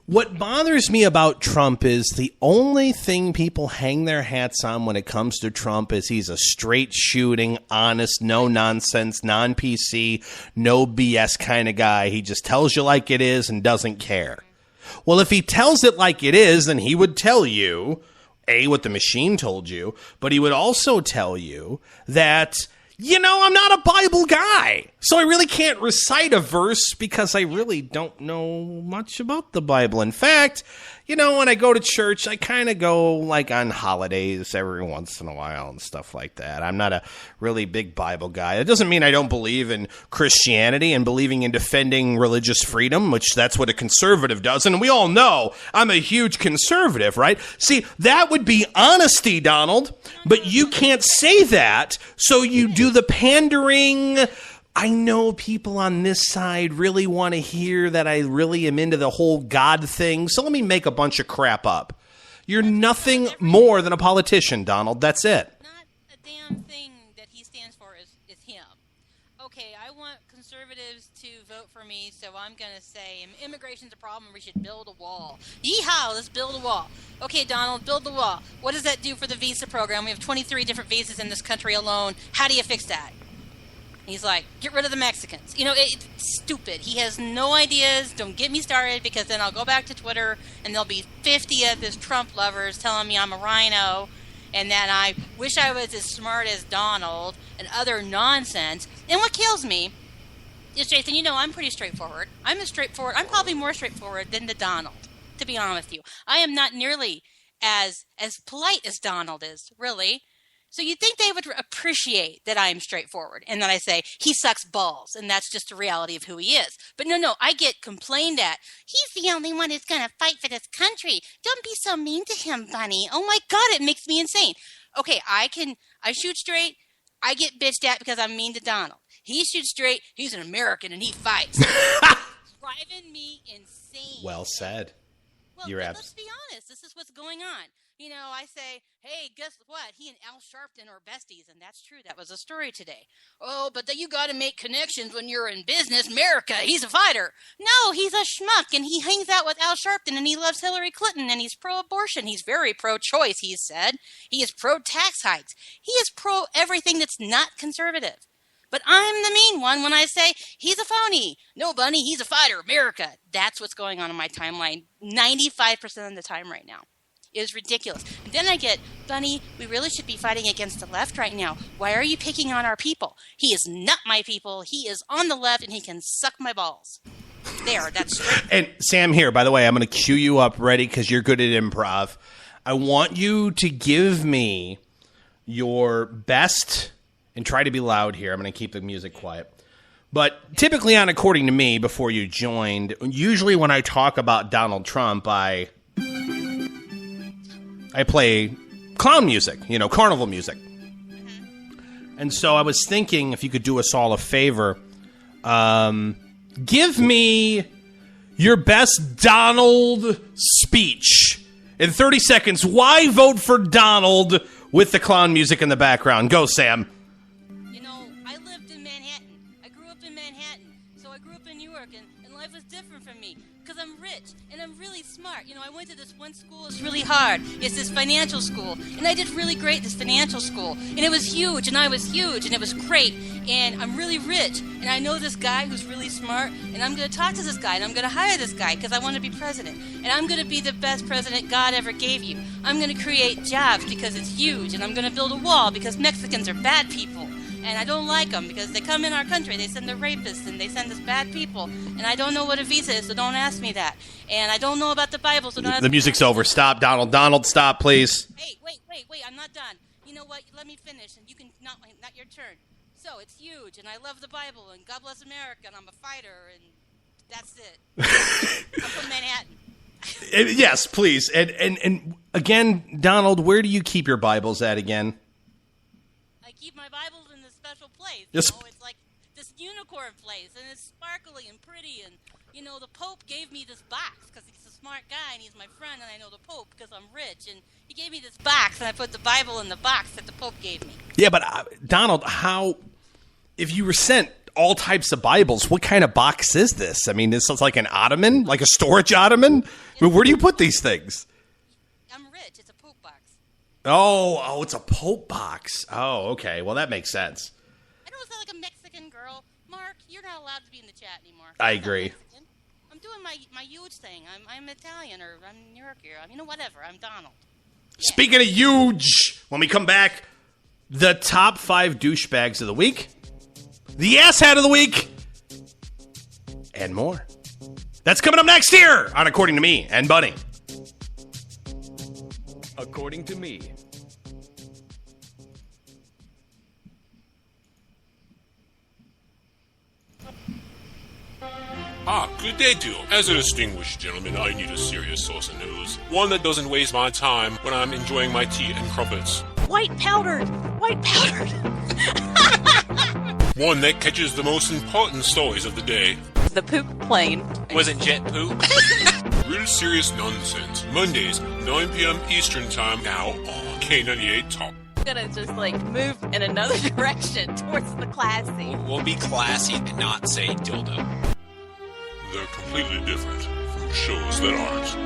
what bothers me about Trump is the only thing people hang their hats on when it comes to Trump is he's a straight shooting, honest, no nonsense, non-PC, no BS kind of guy. He just tells you like it is and doesn't care. Well, if he tells it like it is, then he would tell you... what the machine told you, but he would also tell you that, I'm not a Bible guy. So I really can't recite a verse because I really don't know much about the Bible. In fact, when I go to church, I kind of go like on holidays every once in a while and stuff like that. I'm not a really big Bible guy. It doesn't mean I don't believe in Christianity and believing in defending religious freedom, which that's what a conservative does. And we all know I'm a huge conservative, right? See, that would be honesty, Donald, but you can't say that. So you do the pandering. I know people on this side really want to hear that I really am into the whole God thing, so let me make a bunch of crap up. You're nothing more than a politician, Donald. That's it. Not a damn thing that he stands for is him. Okay, I want conservatives to vote for me, so I'm going to say immigration's a problem, we should build a wall. Yeehaw, let's build a wall. Okay, Donald, build the wall. What does that do for the visa program? We have 23 different visas in this country alone. How do you fix that? He's like, get rid of the Mexicans. It's stupid. He has no ideas. Don't get me started because then I'll go back to Twitter and there'll be 50 of his Trump lovers telling me I'm a rhino and that I wish I was as smart as Donald and other nonsense. And what kills me is, Jason, I'm pretty straightforward. I'm probably more straightforward than the Donald, to be honest with you. I am not nearly as polite as Donald is, really. So you'd think they would appreciate that I'm straightforward and that I say, he sucks balls, and that's just the reality of who he is. But no, I get complained at. He's the only one who's going to fight for this country. Don't be so mean to him, Bunny. Oh, my God, it makes me insane. Okay, I shoot straight. I get bitched at because I'm mean to Donald. He shoots straight. He's an American, and he fights. Driving me insane. Well said. Well, let's be honest. This is what's going on. You know, I say, hey, guess what? He and Al Sharpton are besties, and that's true. That was a story today. Oh, but you got to make connections when you're in business. America, he's a fighter. No, he's a schmuck, and he hangs out with Al Sharpton, and he loves Hillary Clinton, and he's pro-abortion. He's very pro-choice, he said. He is pro-tax hikes. He is pro-everything that's not conservative. But I'm the mean one when I say, he's a phony. No, Bunny, he's a fighter. America. That's what's going on in my timeline 95% of the time right now. It is ridiculous. And then I get, Bunny, we really should be fighting against the left right now. Why are you picking on our people? He is not my people. He is on the left, and he can suck my balls. There, that's straight. And Sam, here, by the way, I'm going to cue you up ready because you're good at improv. I want you to give me your best, and try to be loud here. I'm going to keep the music quiet. But typically on According to Me, before you joined, usually when I talk about Donald Trump, I play clown music, carnival music. And so I was thinking if you could do us all a favor, give me your best Donald speech. In 30 seconds, why vote for Donald with the clown music in the background? Go, Sam. You know, I lived in Manhattan. I grew up in Manhattan. So I grew up in New York, and life was different for me. Because I'm rich, and I'm really smart. You know, I went to this one school, it's really hard. It's this financial school, and I did really great, this financial school. And it was huge, and I was huge, and it was great. And I'm really rich, and I know this guy who's really smart, and I'm going to talk to this guy, and I'm going to hire this guy, because I want to be president. And I'm going to be the best president God ever gave you. I'm going to create jobs, because it's huge, and I'm going to build a wall, because Mexicans are bad people. And I don't like them because they come in our country, they send the rapists, and they send us bad people. And I don't know what a visa is, so don't ask me that. And I don't know about the Bible, so don't ask me. The music's over. Stop, Donald. Donald, stop, please. Hey, wait, I'm not done. You know what? Let me finish, and you can, not your turn. So, it's huge, and I love the Bible, and God bless America, and I'm a fighter, and that's it. I'm from Manhattan. Yes, please. And again, Donald, where do you keep your Bibles at again? I keep my Bibles in a special place. Yes. It's like this unicorn place, and it's sparkly and pretty. And, the Pope gave me this box because he's a smart guy, and he's my friend, and I know the Pope because I'm rich. And he gave me this box, and I put the Bible in the box that the Pope gave me. Yeah, but Donald, if you were sent all types of Bibles, what kind of box is this? I mean, this is like an ottoman, like a storage ottoman? I mean, where do you put these things? I'm rich. It's a Pope box. Oh, it's a Pope box. Oh, okay. Well, that makes sense. I don't sound like a Mexican girl. Mark, you're not allowed to be in the chat anymore. I agree. I'm doing my huge thing. I'm Italian, or I'm New Yorker. Whatever. I'm Donald. Yeah. Speaking of huge, when we come back, the top 5 douchebags of the week, the asshat of the week, and more. That's coming up next here on According to Me and Bunny. According to Me. Good day to you. As a distinguished gentleman, I need a serious source of news. One that doesn't waste my time when I'm enjoying my tea and crumpets. White powdered! White powdered! One that catches the most important stories of the day. The poop plane. Wasn't jet poop? Real serious nonsense. Mondays, 9 p.m. Eastern Time, now on K98 Talk. I'm gonna just move in another direction towards the classy. We'll be classy and not say dildo. They're completely different from shows that aren't.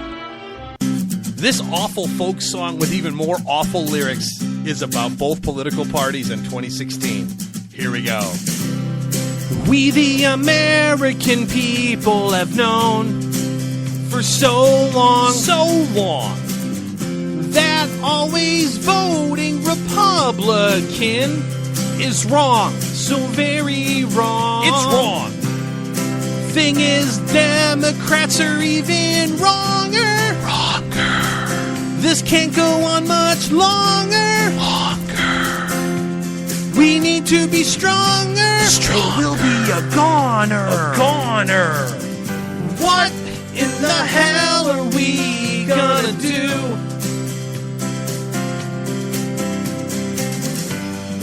This awful folk song with even more awful lyrics is about both political parties in 2016. Here we go. We the American people have known for so long, that always voting Republican is wrong. So very wrong. It's wrong. Thing is, Democrats are even wronger. This can't go on much longer. We need to be stronger. Or we'll be a goner. What in the hell are we gonna do?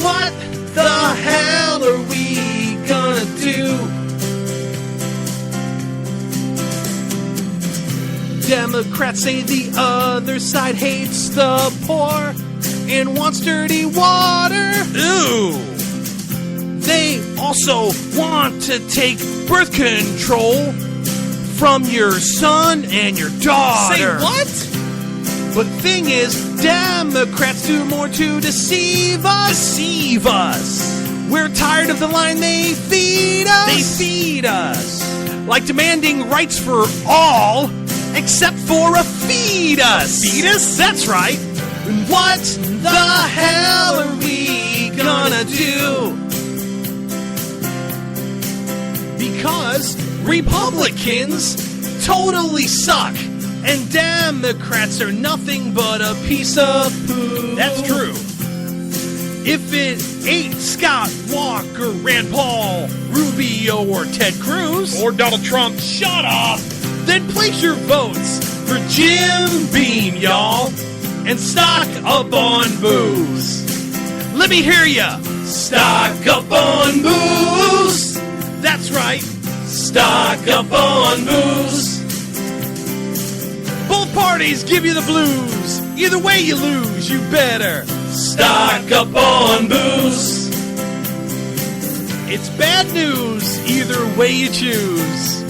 What the hell are we gonna do? Democrats say the other side hates the poor and wants dirty water. Ooh. They also want to take birth control from your son and your daughter. Say what? But thing is, Democrats do more to deceive us. Deceive us. We're tired of the line they feed us. They feed us. Like demanding rights for all, except for a fetus. Fetus? That's right. What the hell are we gonna do? Because Republicans totally suck. And Democrats are nothing but a piece of poo. That's true. If it ain't Scott Walker, Rand Paul, Rubio, or Ted Cruz, or Donald Trump, shut up, then place your votes for Jim Beam, y'all, and stock up on booze. Let me hear ya. Stock up on booze. That's right. Stock up on booze. Both parties give you the blues. Either way you lose, you better stock up on booze. It's bad news either way you choose.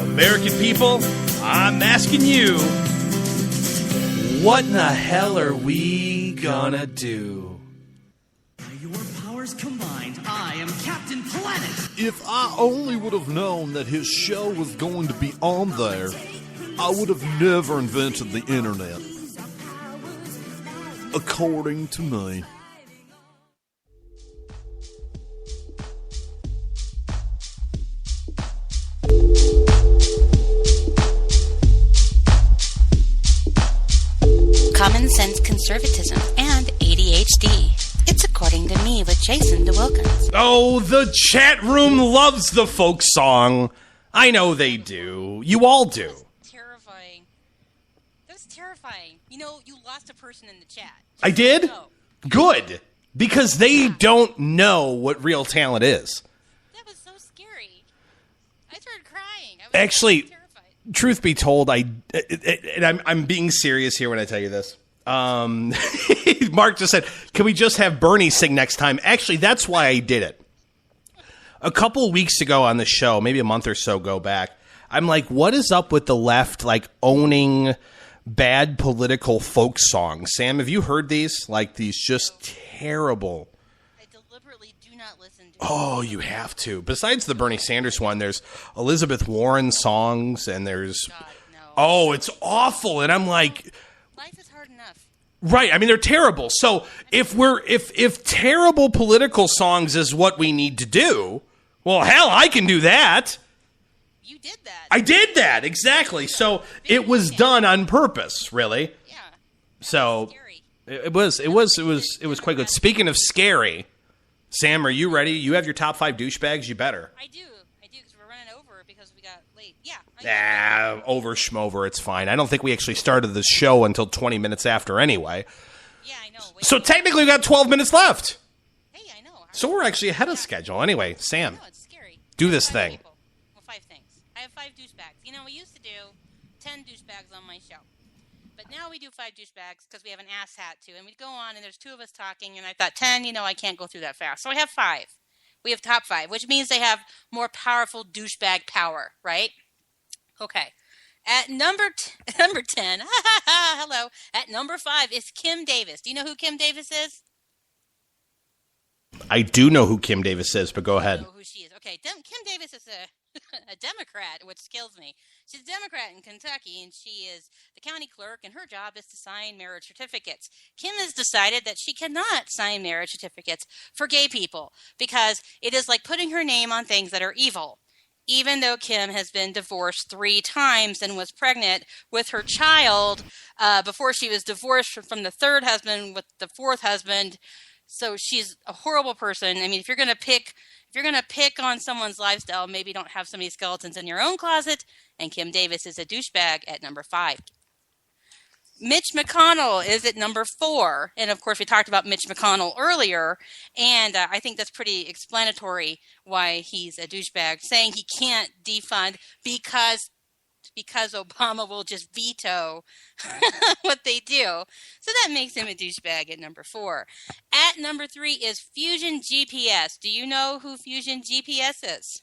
American people, I'm asking you, what in the hell are we gonna do? By your powers combined, I am Captain Planet. If I only would have known that his show was going to be on there, I would have never invented the internet. According to me. Common sense conservatism and ADHD. It's According to Me with Jason DeWilkins. Oh, the chat room loves the folk song. I know they do. You all do. Terrifying. That's terrifying. You know, you lost a person in the chat. I did? No. Good. Because they don't know what real talent is. That was so scary. I started crying. I was Actually, so terrified. Truth be told, I'm being serious here when I tell you this. Mark just said, can we just have Bernie sing next time? Actually, that's why I did it. A couple of weeks ago on the show, maybe a month or so go back, I'm like, what is up with the left, like, owning bad political folk songs? Sam, have you heard these? Like, these just terrible. I deliberately do not listen to Oh, you have to. Besides the Bernie Sanders one, there's Elizabeth Warren songs, and there's... God, no. Oh, it's awful. And I'm like... Life is hard enough. Right. I mean, they're terrible. So if terrible political songs is what we need to do, well, hell, I can do that. You did that. I did that. Exactly. So it was done on purpose, really. Yeah. So it was quite good. Speaking of scary, Sam, are you ready? You have your top 5 douchebags. You better. I do, because we're running over because we got late. Yeah. Over schmover. It's fine. I don't think we actually started the show until 20 minutes after anyway. Yeah, I know. So technically we got 12 minutes left. Hey, I know. So we're actually ahead of schedule. Anyway, Sam, No, it's scary. do this thing. Well, 5 things. I have 5 douchebags. You know, we used to do 10 douchebags on my show. But now we do 5 douchebags because we have an ass hat too. And we go on and there's 2 of us talking and I thought 10, I can't go through that fast. So I have 5. We have top 5, which means they have more powerful douchebag power, right? Okay. At number 10, hello. At number 5 is Kim Davis. Do you know who Kim Davis is? I do know who Kim Davis is, but go ahead. I know who she is. Okay, Kim Davis is a Democrat, which kills me. She's a Democrat in Kentucky, and she is the county clerk, and her job is to sign marriage certificates. Kim has decided that she cannot sign marriage certificates for gay people because it is like putting her name on things that are evil. Even though Kim has been divorced 3 times and was pregnant with her child before she was divorced from the 3rd husband with the 4th husband. So she's a horrible person. I mean, if you're going to pick on someone's lifestyle, maybe don't have so many skeletons in your own closet. And Kim Davis is a douchebag at number 5. Mitch McConnell is at number 4. And, of course, we talked about Mitch McConnell earlier. And I think that's pretty explanatory why he's a douchebag, saying he can't defund because because Obama will just veto what they do. So that makes him a douchebag at number 4. At number 3 is Fusion GPS. Do you know who Fusion GPS is?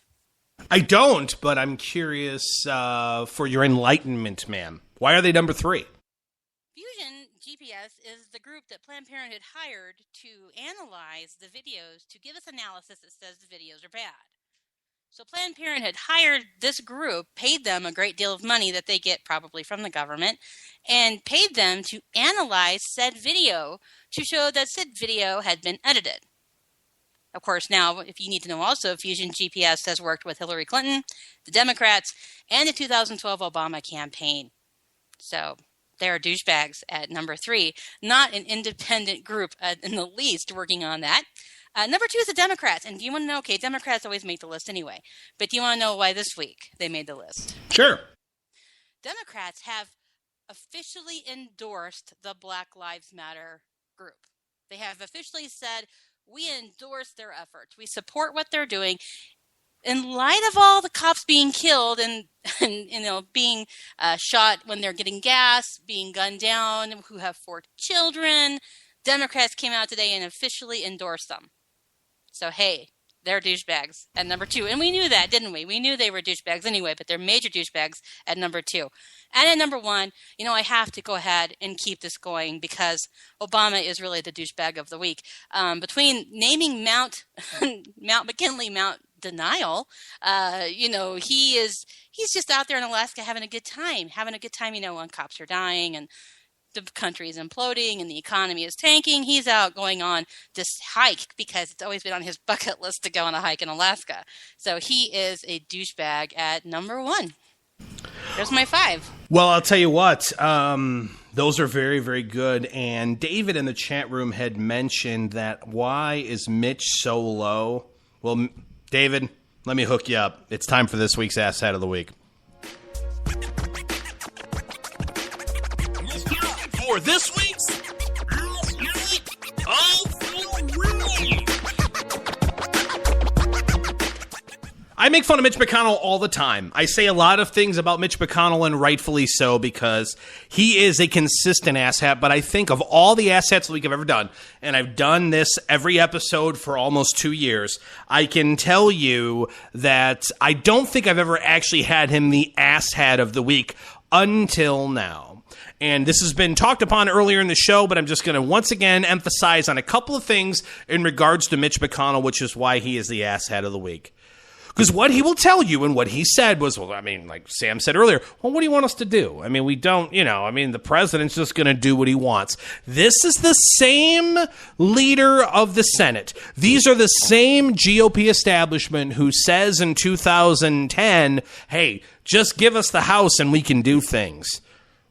I don't, but I'm curious for your enlightenment, ma'am. Why are they number 3? Fusion GPS is the group that Planned Parenthood hired to analyze the videos to give us analysis that says the videos are bad. So Planned Parenthood hired this group, paid them a great deal of money that they get probably from the government, and paid them to analyze said video to show that said video had been edited. Of course, now, if you need to know also, Fusion GPS has worked with Hillary Clinton, the Democrats, and the 2012 Obama campaign. So they're douchebags at number 3, not an independent group in the least working on that. Number 2 is the Democrats. And do you want to know, okay, Democrats always make the list anyway, but do you want to know why this week they made the list? Sure. Democrats have officially endorsed the Black Lives Matter group. They have officially said, we endorse their efforts. We support what they're doing. In light of all the cops being killed and being shot when they're getting gas, being gunned down, who have 4 children, Democrats came out today and officially endorsed them. So, hey, they're douchebags at number 2. And we knew that, didn't we? We knew they were douchebags anyway, but they're major douchebags at number 2. And at number 1, I have to go ahead and keep this going because Obama is really the douchebag of the week. Between naming Mount McKinley Mount Denial, he's just out there in Alaska having a good time when cops are dying and the country is imploding and the economy is tanking. He's out going on this hike because it's always been on his bucket list to go on a hike in Alaska. So he is a douchebag at number 1. There's my 5. Well, I'll tell you what. Those are very, very good. And David in the chat room had mentioned that why is Mitch so low? Well, David, let me hook you up. It's time for this week's Ass Hat of the Week. For this week's I make fun of Mitch McConnell all the time. I say a lot of things about Mitch McConnell, and rightfully so, because he is a consistent asshat. But I think of all the asshats the week I've ever done, and I've done this every episode for almost 2 years, I can tell you that I don't think I've ever actually had him the asshat of the week until now. And this has been talked upon earlier in the show, but I'm just going to once again emphasize on a couple of things in regards to Mitch McConnell, which is why he is the asshat of the week. Because what he will tell you and what he said was, like Sam said earlier, well, what do you want us to do? We don't, the president's just going to do what he wants. This is the same leader of the Senate. These are the same GOP establishment who says in 2010, hey, just give us the House and we can do things.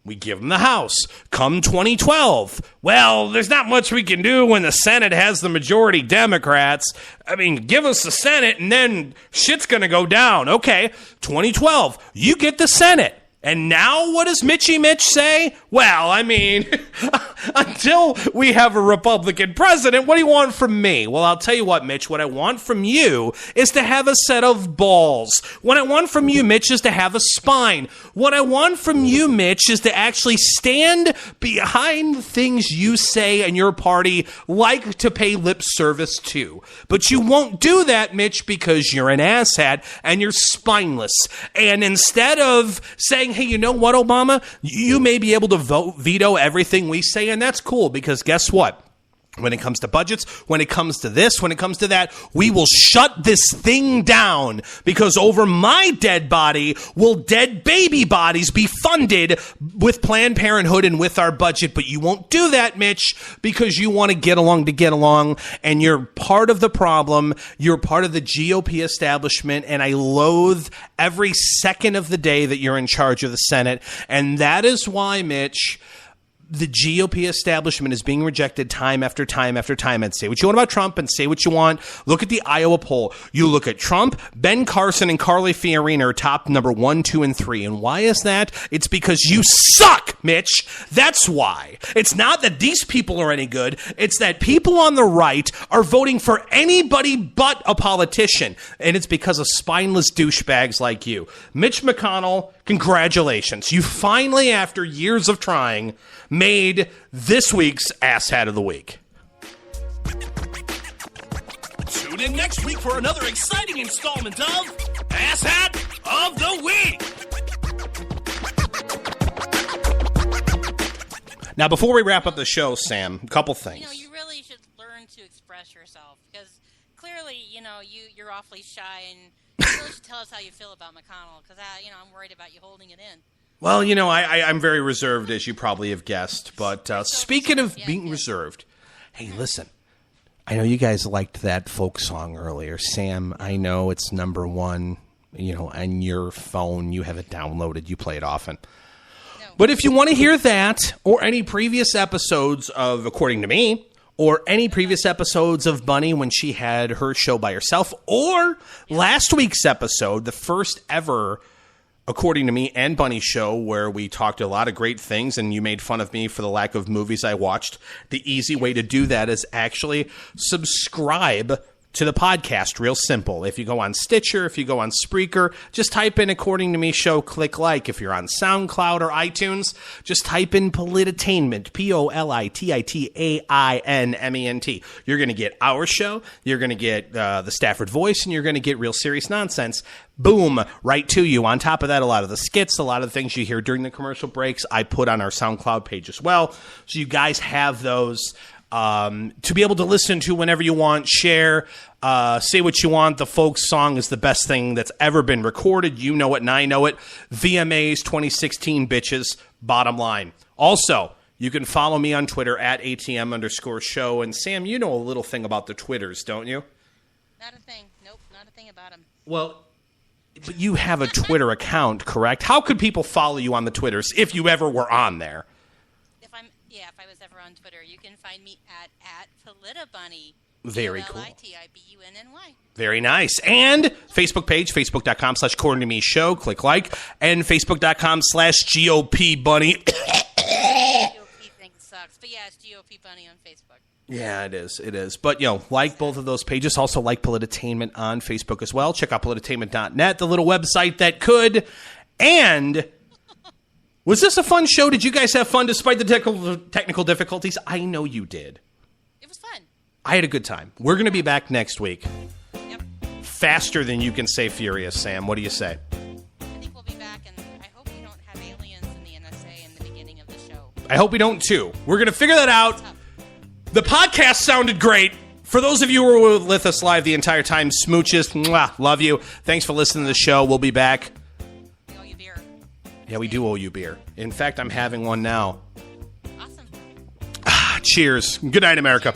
We give them the House. Come 2012. Well, there's not much we can do when the Senate has the majority Democrats. Give us the Senate and then shit's going to go down. Okay, 2012, you get the Senate. And now what does Mitchy Mitch say? Well, until we have a Republican president, what do you want from me? Well, I'll tell you what, Mitch, what I want from you is to have a set of balls. What I want from you, Mitch, is to have a spine. What I want from you, Mitch, is to actually stand behind the things you say and your party like to pay lip service to. But you won't do that, Mitch, because you're an asshat and you're spineless. And instead of saying, hey, you know what, Obama? You may be able to veto everything we say, and that's cool, because guess what? When it comes to budgets, when it comes to this, when it comes to that, we will shut this thing down, because over my dead body will dead baby bodies be funded with Planned Parenthood and with our budget. But you won't do that, Mitch, because you want to get along, and you're part of the problem. You're part of the GOP establishment, and I loathe every second of the day that you're in charge of the Senate. And that is why, Mitch, the GOP establishment is being rejected time after time after time. And say what you want about Trump and say what you want. Look at the Iowa poll. You look at Trump, Ben Carson, and Carly Fiorina are top number 1, 2, and 3. And why is that? It's because you suck, Mitch. That's why. It's not that these people are any good. It's that people on the right are voting for anybody but a politician. And it's because of spineless douchebags like you. Mitch McConnell, Congratulations. You finally, after years of trying, made this week's Asshat of the Week. Tune in next week for another exciting installment of Asshat of the Week. Now, before we wrap up the show, Sam, a couple things. You know, you really should learn to express yourself because clearly, you know, you're awfully shy, and you really should tell us how you feel about McConnell because, I'm worried about you holding it in. Well, I'm very reserved, as you probably have guessed. But speaking of being reserved, hey, listen. I know you guys liked that folk song earlier. Sam, I know it's number one, on your phone. You have it downloaded. You play it often. But if you want to hear that or any previous episodes of According to Me or any previous episodes of Bunny when she had her show by herself or last week's episode, the first ever According to Me and Bunny show where we talked a lot of great things and you made fun of me for the lack of movies I watched, the easy way to do that is actually subscribe to the podcast. Real simple. If you go on Stitcher, if you go on Spreaker, just type in According to Me show, click like. If you're on SoundCloud or iTunes, just type in Politainment, Polititainment. You're going to get our show, you're going to get the Stafford Voice, and you're going to get Real Serious Nonsense. Boom, right to you. On top of that, a lot of the skits, a lot of the things you hear during the commercial breaks, I put on our SoundCloud page as well. So you guys have those to be able to listen to whenever you want, share, say what you want. The folk song is the best thing that's ever been recorded. You know it and I know it. VMAs 2016 bitches, bottom line. Also, you can follow me on Twitter at ATM_show. And Sam, you know a little thing about the Twitters, don't you? Not a thing. Nope, not a thing about them. Well, but you have a Twitter account, correct? How could people follow you on the Twitters if you ever were on there? If I was ever on Twitter, you can find me at PolitaBunny. Very cool. PolitiBunny. Very nice. And Facebook page, facebook.com/According to Me show. Click like. And facebook.com/GOP Bunny. GOP thing sucks. But yeah, it's GOP Bunny on Facebook. Yeah, it is. It is. But, like both of those pages. Also like Politainment on Facebook as well. Check out Politainment.net, the little website that could. And was this a fun show? Did you guys have fun despite the technical difficulties? I know you did. It was fun. I had a good time. We're going to be back next week. Yep. Faster than you can say furious, Sam. What do you say? I think we'll be back, and I hope we don't have aliens in the NSA in the beginning of the show. I hope we don't, too. We're going to figure that out. The podcast sounded great. For those of you who were with us live the entire time, smooches, mwah, love you. Thanks for listening to the show. We'll be back. We owe you beer. Yeah, we do owe you beer. In fact, I'm having one now. Awesome. Cheers. Good night, America.